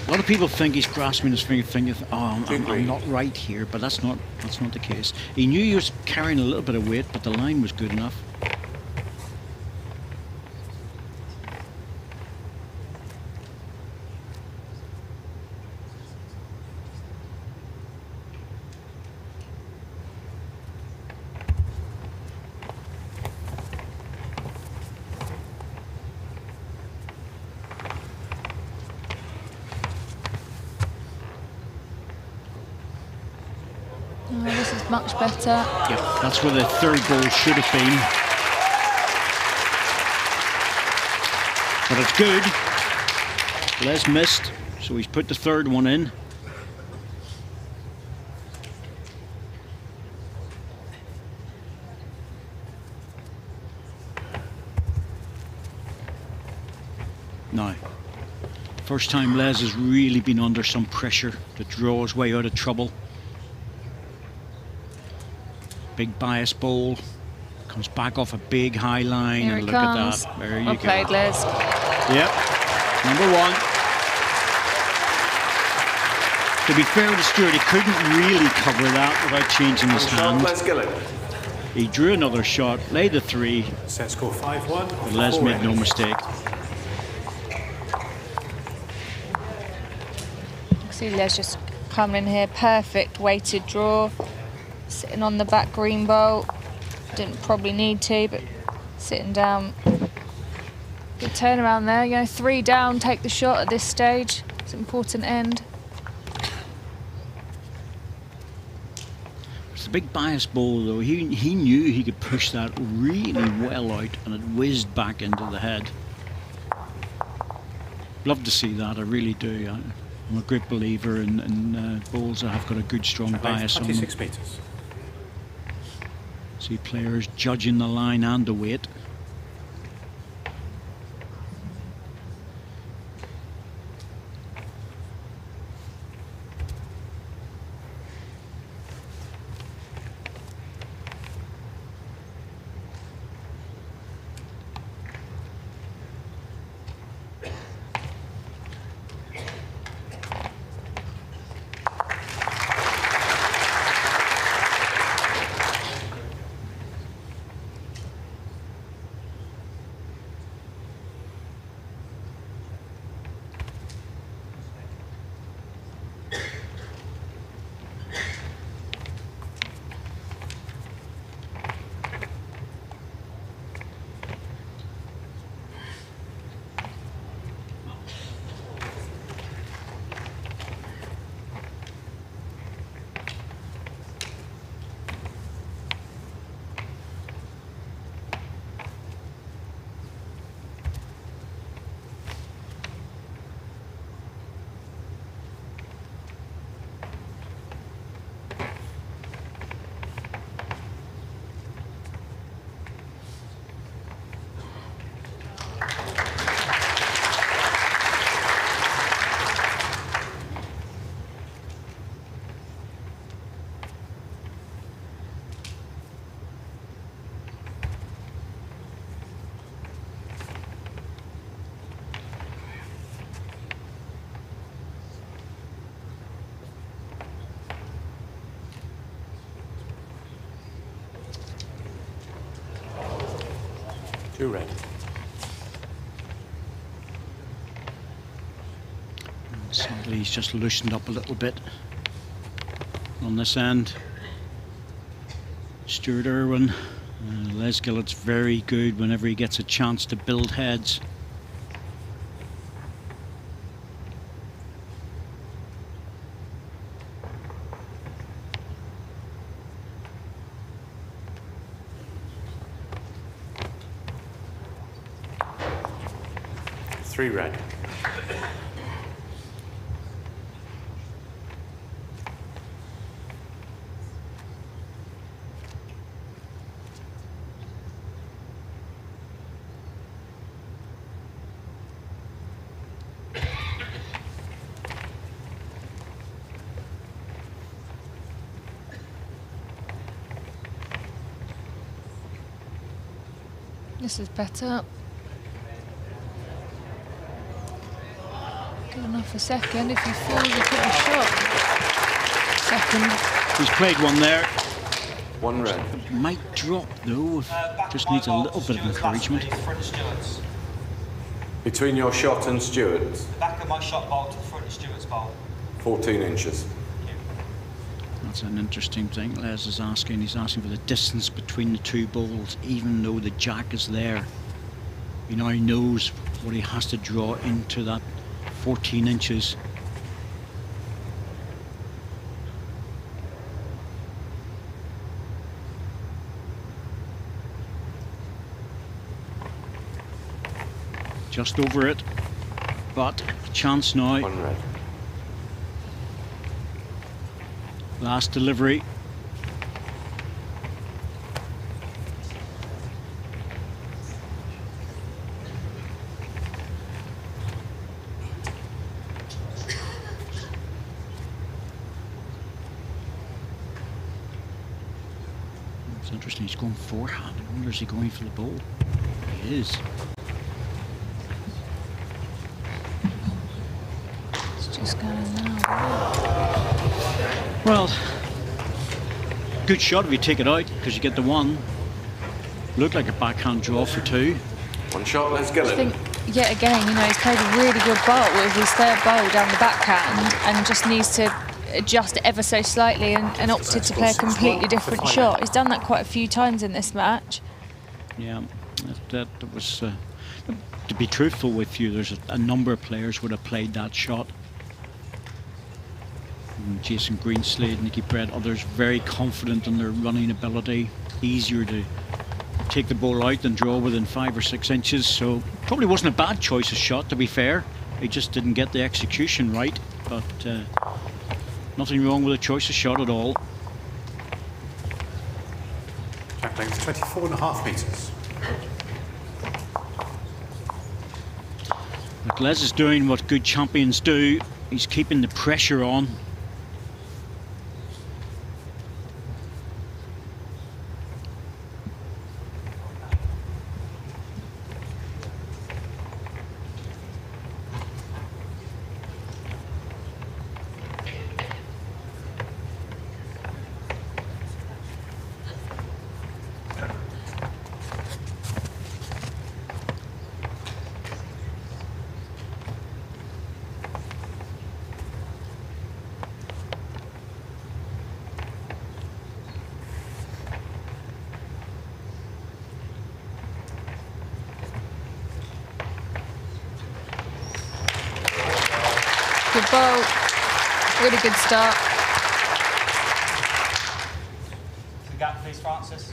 A lot of people think he's grasping his finger. Oh, I'm not right here, but that's not the case. He knew he was carrying a little bit of weight, but the line was good enough. Oh, this is much better. Yeah, that's where the third ball should have been. But it's good. Les missed, so he's put the third one in. Now, first time Les has really been under some pressure to draw his way out of trouble. Big bias bowl, comes back off a big high line, Here and look comes. at that. There you Well go. played, Les. Yep, number one. To be fair to Stuart, he couldn't really cover that without changing his hand. Les Gillett. He drew another shot, laid the three, Set score 5-1. but Les made no mistake. See Les just coming in here, perfect weighted draw. Sitting on the back green bowl. Didn't probably need to, but sitting down. Good turnaround there. You know, 3 down, take the shot at this stage. It's an important end. It's a big bias bowl though. He knew he could push that really well out, and it whizzed back into the head. Love to see that, I really do. I'm a great believer in bowls that have got a good strong bias on them. 26 metres. See players judging the line and the weight. 2 red. Sadly, he's just loosened up a little bit on this end. Stuart Irwin, Les Gillett's very good whenever he gets a chance to build heads. Three red. This is better. Good enough for second. If he falls, he put a shot. Second. He's played one there. 1 red. Might drop though. Just needs a little bit of encouragement. Between your shot and Stuart's? The back of my shot bowl to the front of Stuart's bowl. 14 inches. That's an interesting thing Les is asking. He's asking for the distance between the two balls, even though the jack is there. He now knows what he has to draw into that 14 inches. Just over it, but chance now. 1 red. Last delivery. It's interesting, he's going forehand. I wonder, is he going for the ball? He is. It's just going now. Well, good shot if you take it out, because you get the one. Looked like a backhand draw for 2. 1 shot, let's get I it. think, yet again, you know, he's played a really good bowl with his third bowl down the backhand and just needs to adjust ever so slightly and opted to play a completely different shot. He's done that quite a few times in this match. Yeah, that was, to be truthful with you, there's a number of players would have played that shot. Jason Greenslade, Nicky Brett, others very confident in their running ability. Easier to take the ball out than draw within 5 or 6 inches. So probably wasn't a bad choice of shot, to be fair. He just didn't get the execution right. But nothing wrong with a choice of shot at all. Jack length 24.5 metres. But Les is doing what good champions do. He's keeping the pressure on. Good bowl. Really good start. The gap, please, Francis.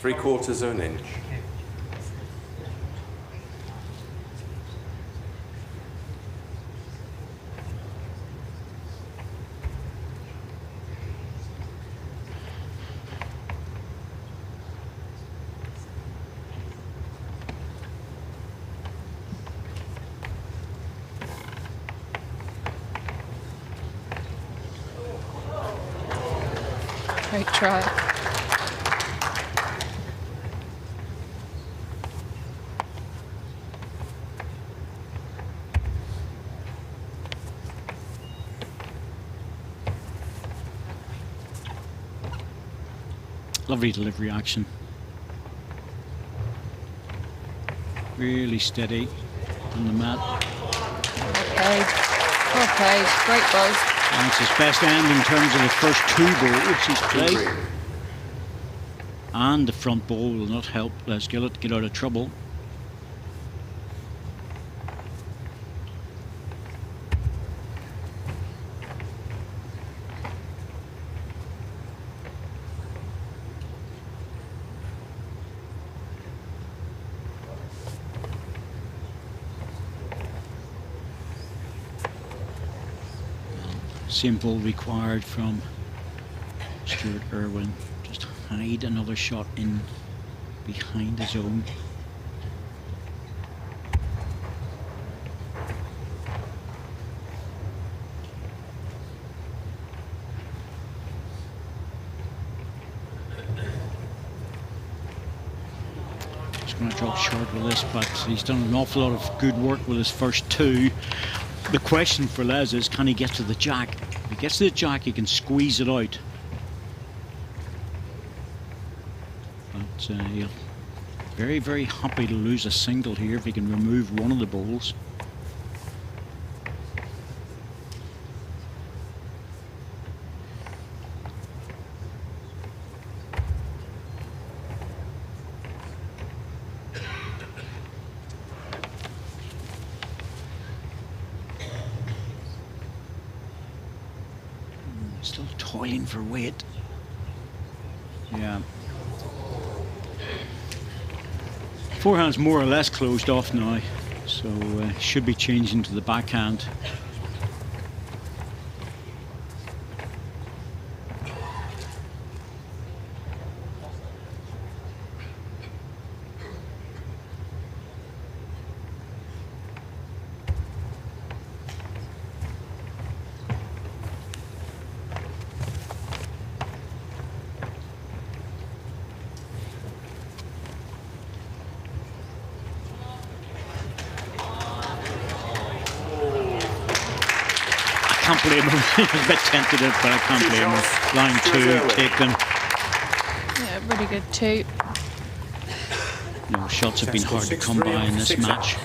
3/4 of an inch. Great try. Lovely delivery action. Really steady on the mat. Okay, great buzz. That's his best end in terms of the first 2 balls he's played. And the front ball will not help Les Gillett get out of trouble. Same ball required from Stuart Irwin. Just hide another shot in behind his own. He's going to drop short with this, but he's done an awful lot of good work with his first 2. The question for Les is, can he get to the jack? If he gets to the jack, he can squeeze it out. But he'll very, very happy to lose a single here if he can remove one of the balls. Still toiling for weight. Yeah. Forehand's more or less closed off now, so should be changing to the backhand. I can't blame him. He was a bit tentative, but I can't blame him. Line 2, take them. Yeah, really good 2. No, shots have been hard to come by in this match.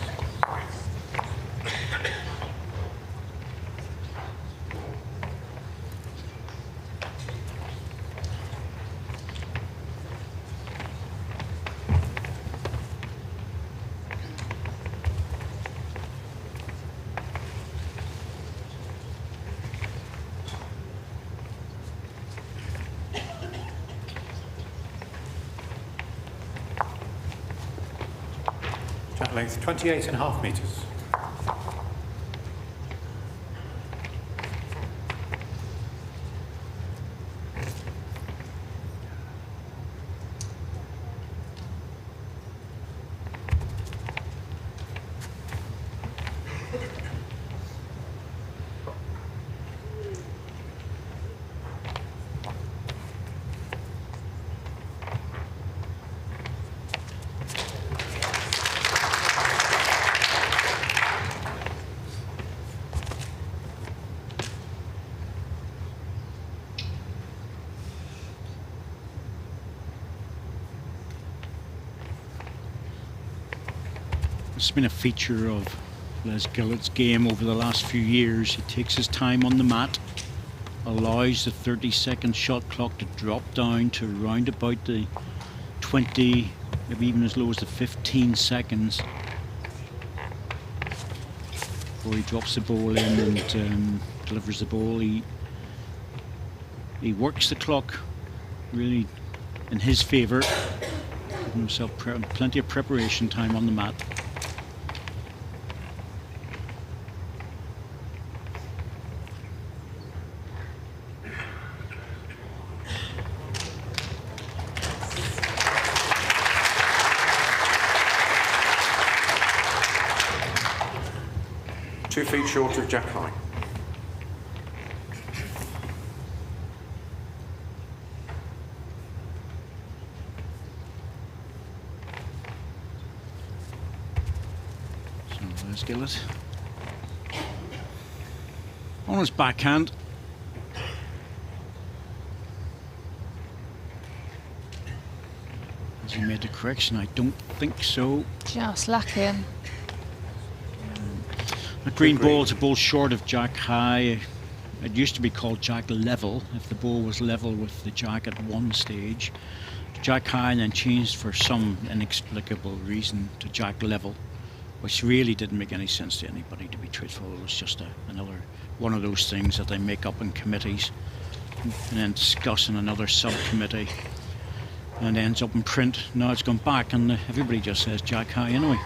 Shot length 28.5 metres. It's been a feature of Les Gillett's game over the last few years. He takes his time on the mat, allows the 30-second shot clock to drop down to around about the 20, maybe even as low as the 15 seconds before he drops the ball in and delivers the ball. He works the clock really in his favour, giving himself plenty of preparation time on the mat. Two feet short of jack high. So there's Gillett. On his backhand. Has he made the correction? I don't think so. Just lacking. A green ball is a ball short of jack high. It used to be called jack level if the ball was level with the jack at one stage. Jack high and then changed for some inexplicable reason to jack level, which really didn't make any sense to anybody, to be truthful. It was just another one of those things that they make up in committees and then discuss in another subcommittee and ends up in print. Now it's gone back and everybody just says jack high anyway.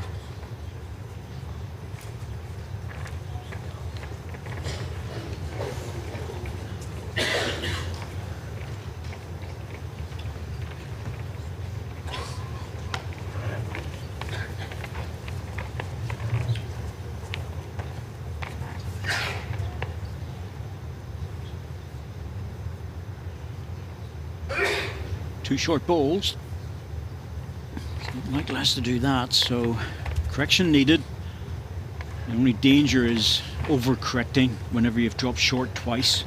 Two short balls. Likely has to do that, so correction needed. The only danger is overcorrecting whenever you've dropped short twice.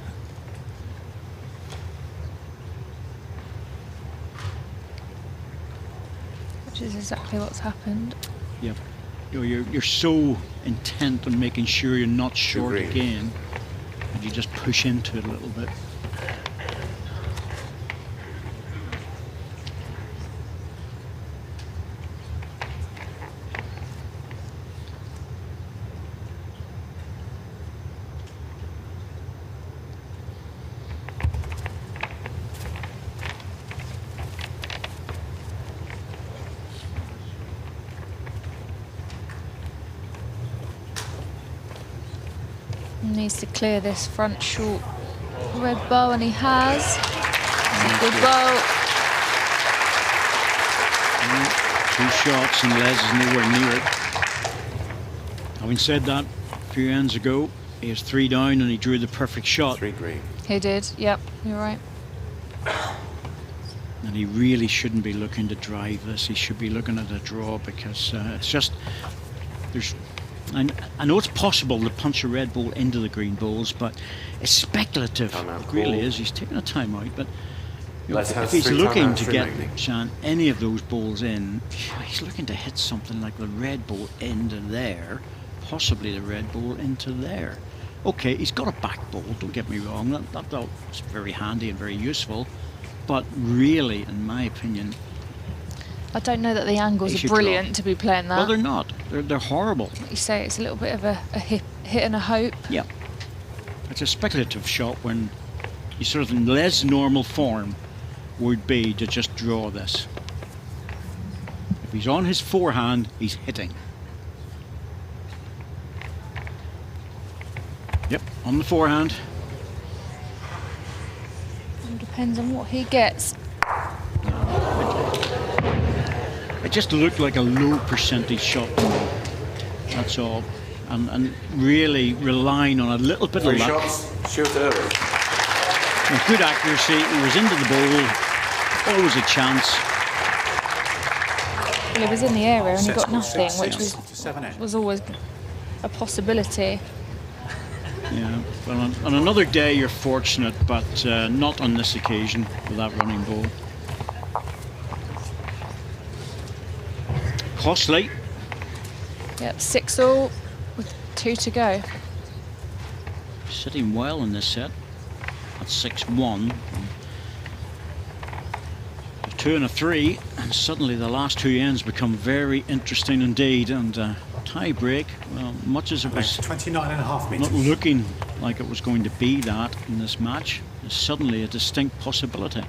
Which is exactly what's happened. Yep. You're so intent on making sure you're not short again, and you just push into it a little bit. Needs to clear this front short red bow, and he has. It's a good bow. Two shots and Les is nowhere near it. Having said that, a few ends ago, he was 3 down and he drew the perfect shot. 3 green. He did, yep, you're right. And he really shouldn't be looking to drive this. He should be looking at a draw, because it's just, I know it's possible to punch a red ball into the green balls, but it's speculative. It really is. He's taking a timeout, but you know, if he's looking to get any of those balls in, he's looking to hit something like the red ball into there, possibly the red ball into there. Okay, he's got a back ball, don't get me wrong. That's very handy and very useful, but really, in my opinion, I don't know that the angles are brilliant to be playing that. Well, they're not. They're horrible. Like you say, it's a little bit of a hit and a hope. Yeah. It's a speculative shot when you sort of, in less normal form, would be to just draw this. If he's on his forehand, he's hitting. Yep, on the forehand. It depends on what he gets. It just looked like a low percentage shot to me. That's all. And really relying on a little bit of luck. 3 shots, Stuart Irwin. With good accuracy, he was into the ball. Always a chance. Well, he was in the area and he got nothing, which was was always a possibility. Yeah, well, on another day you're fortunate, but not on this occasion with that running ball. Costly. Yep, 6-all with 2 to go. Sitting well in this set at 6-1. 2 and a 3, and suddenly the last 2 ends become very interesting indeed. And tie break, well, much as it was 29.5 meters. not looking like it was going to be that in this match, is suddenly a distinct possibility.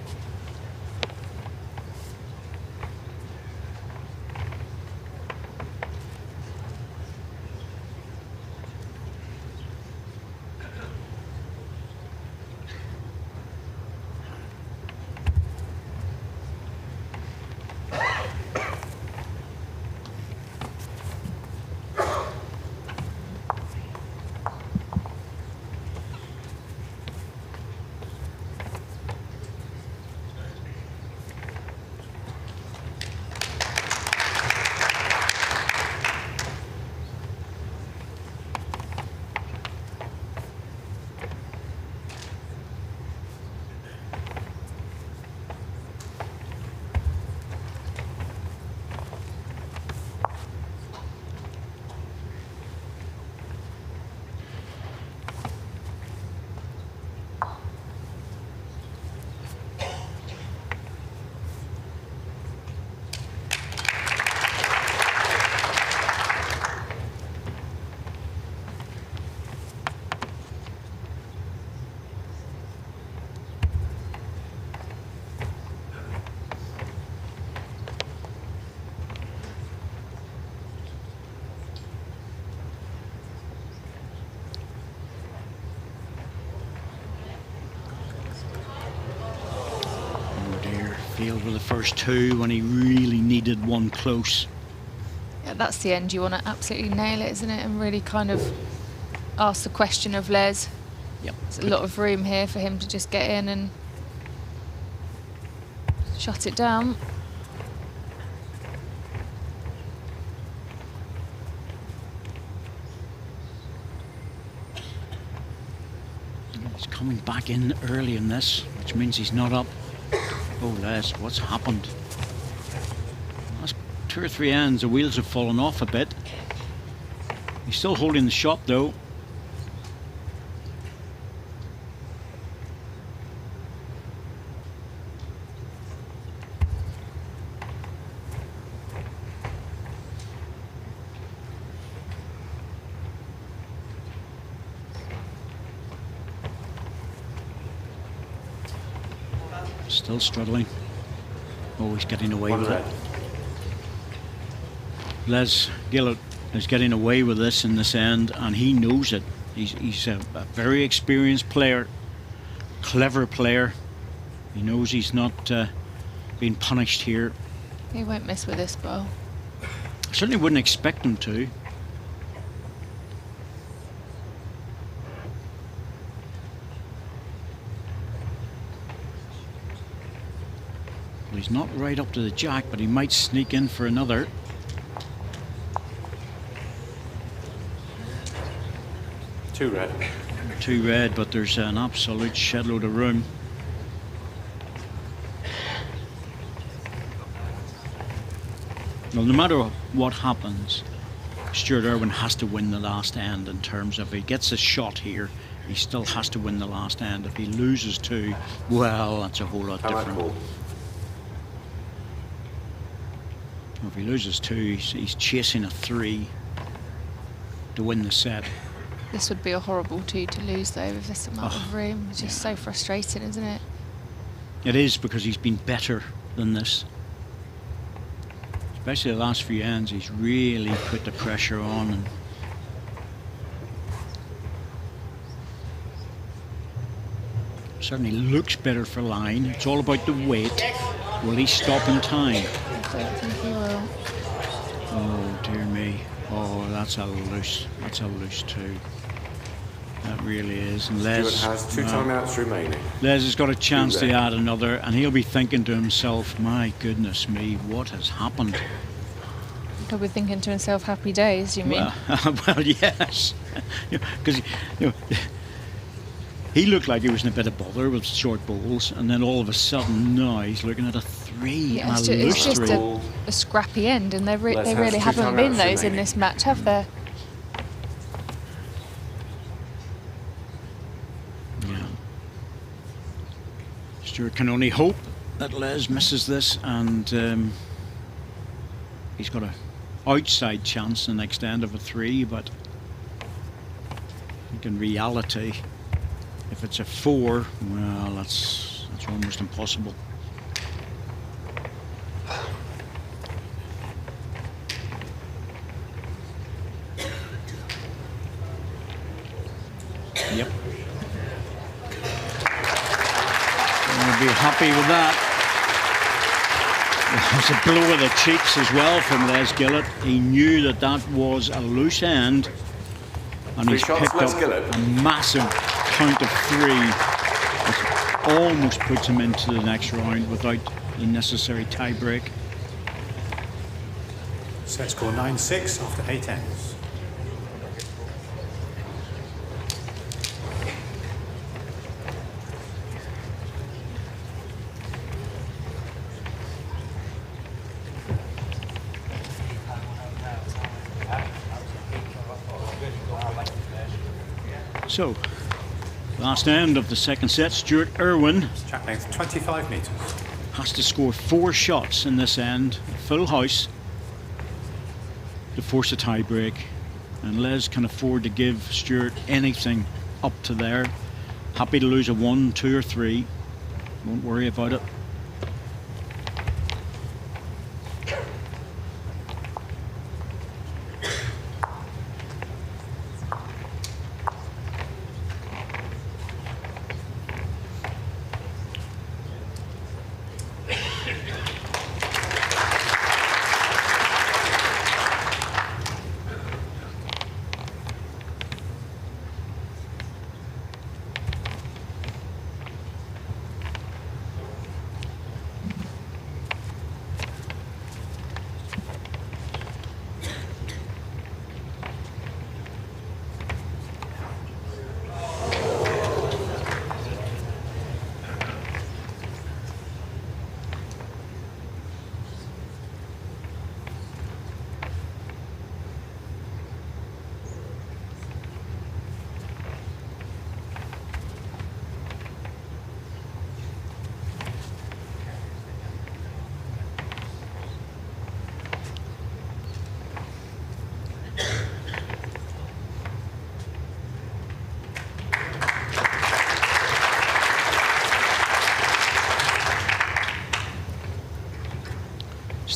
failed with the first two when he really needed one close. Yeah, that's the end. You want to absolutely nail it, isn't it? And really kind of ask the question of Les. Yep. There's a lot of room here for him to just get in and shut it down. He's coming back in early in this, which means he's not up. Oh, Les, what's happened? Last 2 or 3 ends, the wheels have fallen off a bit. He's still holding the shot, though. Still struggling. Oh, he's getting away with it. Les Gillett is getting away with this in this end, and he knows it. He's a very experienced player, clever player. He knows he's not being punished here. He won't miss with this ball. I certainly wouldn't expect him to. Well, he's not right up to the jack, but he might sneak in for another. Two red. 2 red, but there's an absolute shed load of room. Well, no matter what happens, Stuart Irwin has to win the last end in terms of, if he gets a shot here, he still has to win the last end. If he loses 2, well, that's a whole lot different. If he loses 2, he's chasing a 3 to win the set. This would be a horrible 2 to lose, though, with this amount of room. It's just so frustrating, isn't it? It is, because he's been better than this. Especially the last few ends, he's really put the pressure on. And certainly looks better for line. It's all about the weight. Will he stop in time? I don't think he will. Oh, dear me. Oh, that's a loose. That's a loose 2. That really is. And Les Stuart has 2 timeouts remaining. Les has got a chance to add another, and he'll be thinking to himself, my goodness me, what has happened? He'll be thinking to himself, happy days, you mean? Well, yes. Because he looked like he was in a bit of bother with short bowls, and then all of a sudden now he's looking at a 3. Yeah, it's just a scrappy end, and they really haven't been those in this match, have there? Yeah. Stuart can only hope that Les misses this, and he's got a outside chance the next end of a 3, but I think in reality, if it's a 4, well, that's almost impossible. Yep. We'll be happy with that. There's a blow of the cheeks as well from Les Gillett. He knew that that was a loose end, and he's picked up a massive count of 3, which almost puts him into the next round without the necessary tie break. Set score 9-6 after 8 ends. So, last end of the second set, Stuart Irwin Track length 25 metres. has to score 4 shots in this end, full house, to force a tie break. And Les can afford to give Stuart anything up to there. Happy to lose a 1, 2 or 3. Won't worry about it.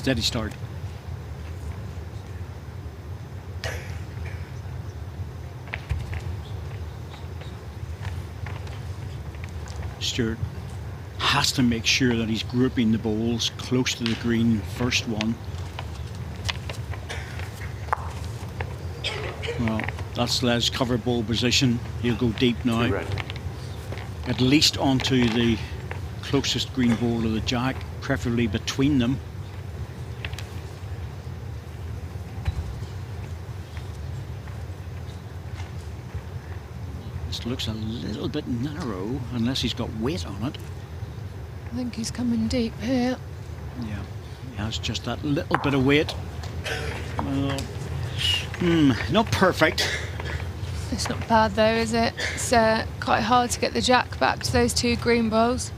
Steady start. Stuart has to make sure that he's grouping the bowls close to the green first one. Well, that's Les' cover bowl position. He'll go deep now. At least onto the closest green bowl to the jack, preferably between them. This looks a little bit narrow, unless he's got weight on it. I think he's coming deep here. Yeah, he has just that little bit of weight. Well, not perfect. It's not bad though, is it? It's quite hard to get the jack back to those two green bowls.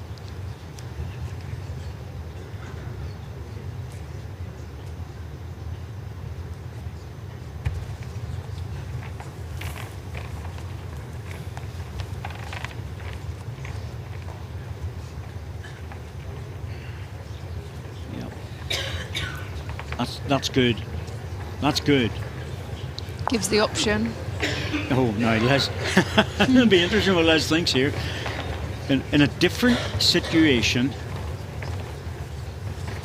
That's good. That's good. Gives the option. Oh, no, Les. It'll be interesting what Les thinks here. In a different situation,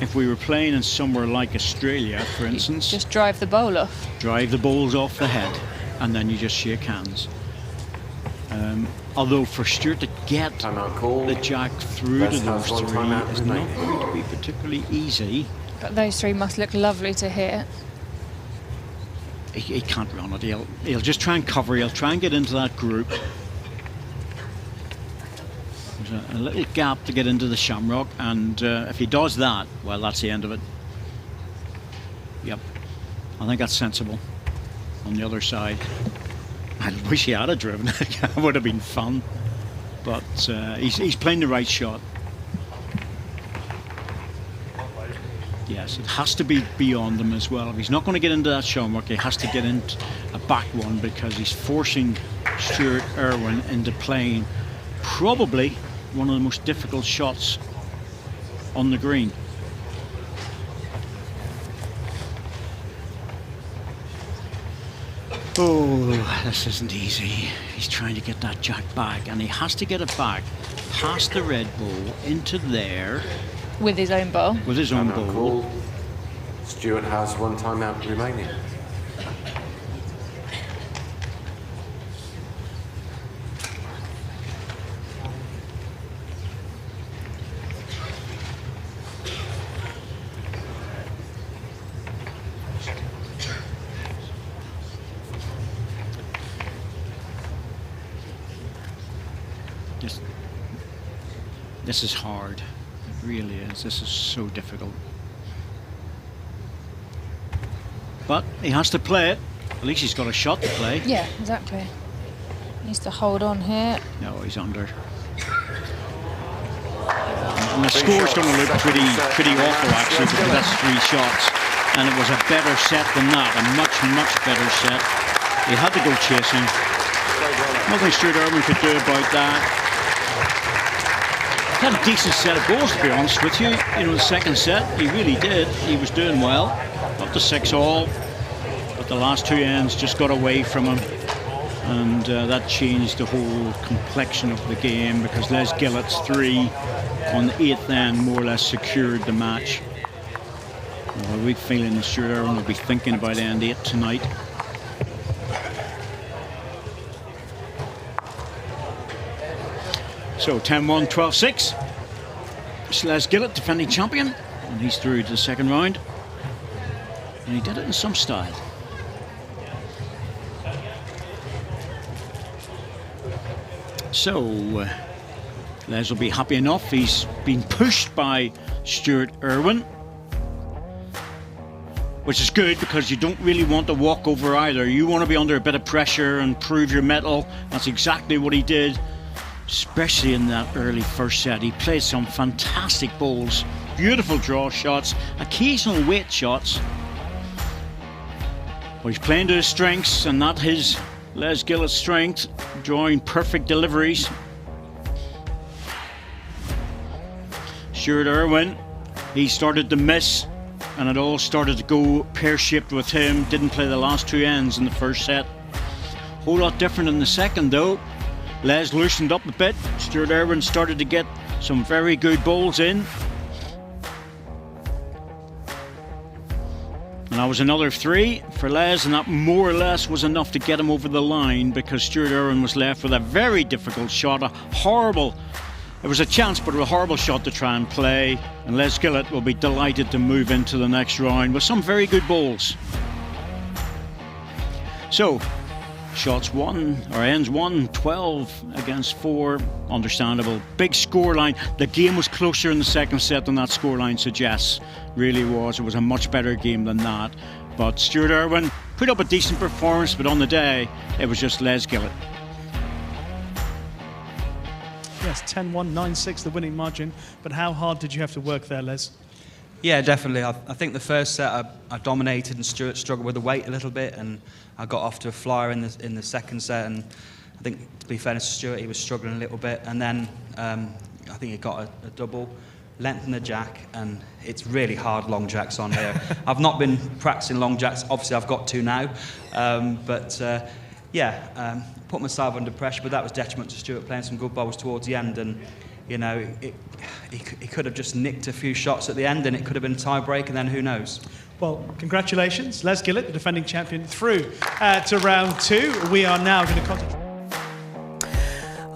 if we were playing in somewhere like Australia, for instance, just drive the bowl off. Drive the bowls off the head, and then you just shake hands. Although for Stuart to get the jack through to those three is not going to be particularly easy. But those three must look lovely to hit. He can't run it. He'll just try and cover. He'll try and get into that group. There's a little gap to get into the shamrock, and if he does that, well, that's the end of it. Yep, I think that's sensible. On the other side, I wish he had driven it. It would have been fun. But he's playing the right shot. Yes, it has to be beyond him as well. If he's not going to get into that shamrock, he has to get into a back one, because he's forcing Stuart Irwin into playing probably one of the most difficult shots on the green. Oh, this isn't easy. He's trying to get that jack back, and he has to get it back past the red bowl into there. With his own bowl. With his own bowl. Stuart has one timeout remaining. This is hard. It really is. This is so difficult. But he has to play it. At least he's got a shot to play. Yeah, exactly. Needs to hold on here. No, he's under. And the score's going to look pretty awful, actually, because that's 3 shots. And it was a better set than that. A much, much better set. He had to go chasing. Nothing Stuart Irwin could do about that. Had a decent set of goals, to be honest with you. You know, the second set, he really did. He was doing well. Up to 6-all. But the last 2 ends just got away from him. And that changed the whole complexion of the game, because Les Gillett's 3 on the 8th end more or less secured the match. Well, a weak feeling that Stuart Irwin will be thinking about end 8 tonight. So 10-1, 12-6. It's Les Gillett, defending champion, and he's through to the second round. And he did it in some style. So Les will be happy enough. He's been pushed by Stuart Irwin, which is good, because you don't really want to walk over either. You want to be under a bit of pressure and prove your mettle. That's exactly what he did, especially in that early first set. He played some fantastic bowls, beautiful draw shots, occasional weight shots. Well, he's playing to his strengths, and not his Les Gillett's strength, drawing perfect deliveries. Stuart Irwin, he started to miss and it all started to go pear-shaped with him. Didn't play the last 2 ends in the first set. Whole lot different in the second though. Les loosened up a bit. Stuart Irwin started to get some very good bowls in. And that was another 3 for Les, and that more or less was enough to get him over the line, because Stuart Irwin was left with a very difficult shot, it was a chance, but a horrible shot to try and play. And Les Gillett will be delighted to move into the next round with some very good bowls. So, shots ends 1-12 against 4. Understandable. Big scoreline. The game was closer in the second set than that scoreline suggests. Really was. It was a much better game than that. But Stuart Irwin put up a decent performance, but on the day, it was just Les Gillett. Yes, 10-1, 9-6 the winning margin. But how hard did you have to work there, Les? Yeah, definitely. I think the first set I dominated, and Stuart struggled with the weight a little bit, and I got off to a flyer in the second set. And I think, to be fairness to Stuart, he was struggling a little bit. And then I think he got a double, lengthened the jack, and it's really hard long jacks on here. I've not been practicing long jacks. Obviously, I've got to now. Put myself under pressure, but that was detriment to Stuart playing some good bowls towards the end. And you know, he could have just nicked a few shots at the end, and it could have been a tie break, and then who knows. Well, congratulations, Les Gillett, the defending champion, through to round 2. We are now going to concentrate.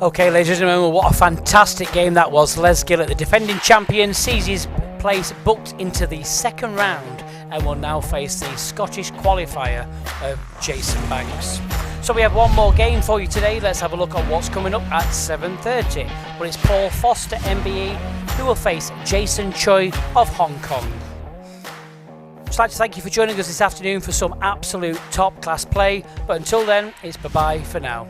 Okay, ladies and gentlemen, what a fantastic game that was. Les Gillett, the defending champion, sees his place booked into the second round and will now face the Scottish qualifier of Jason Banks. So we have one more game for you today. Let's have a look at what's coming up at 7:30. Well, it's Paul Foster, MBE, who will face Jason Choi of Hong Kong. I'd like to thank you for joining us this afternoon for some absolute top class play, but until then, it's bye-bye for now.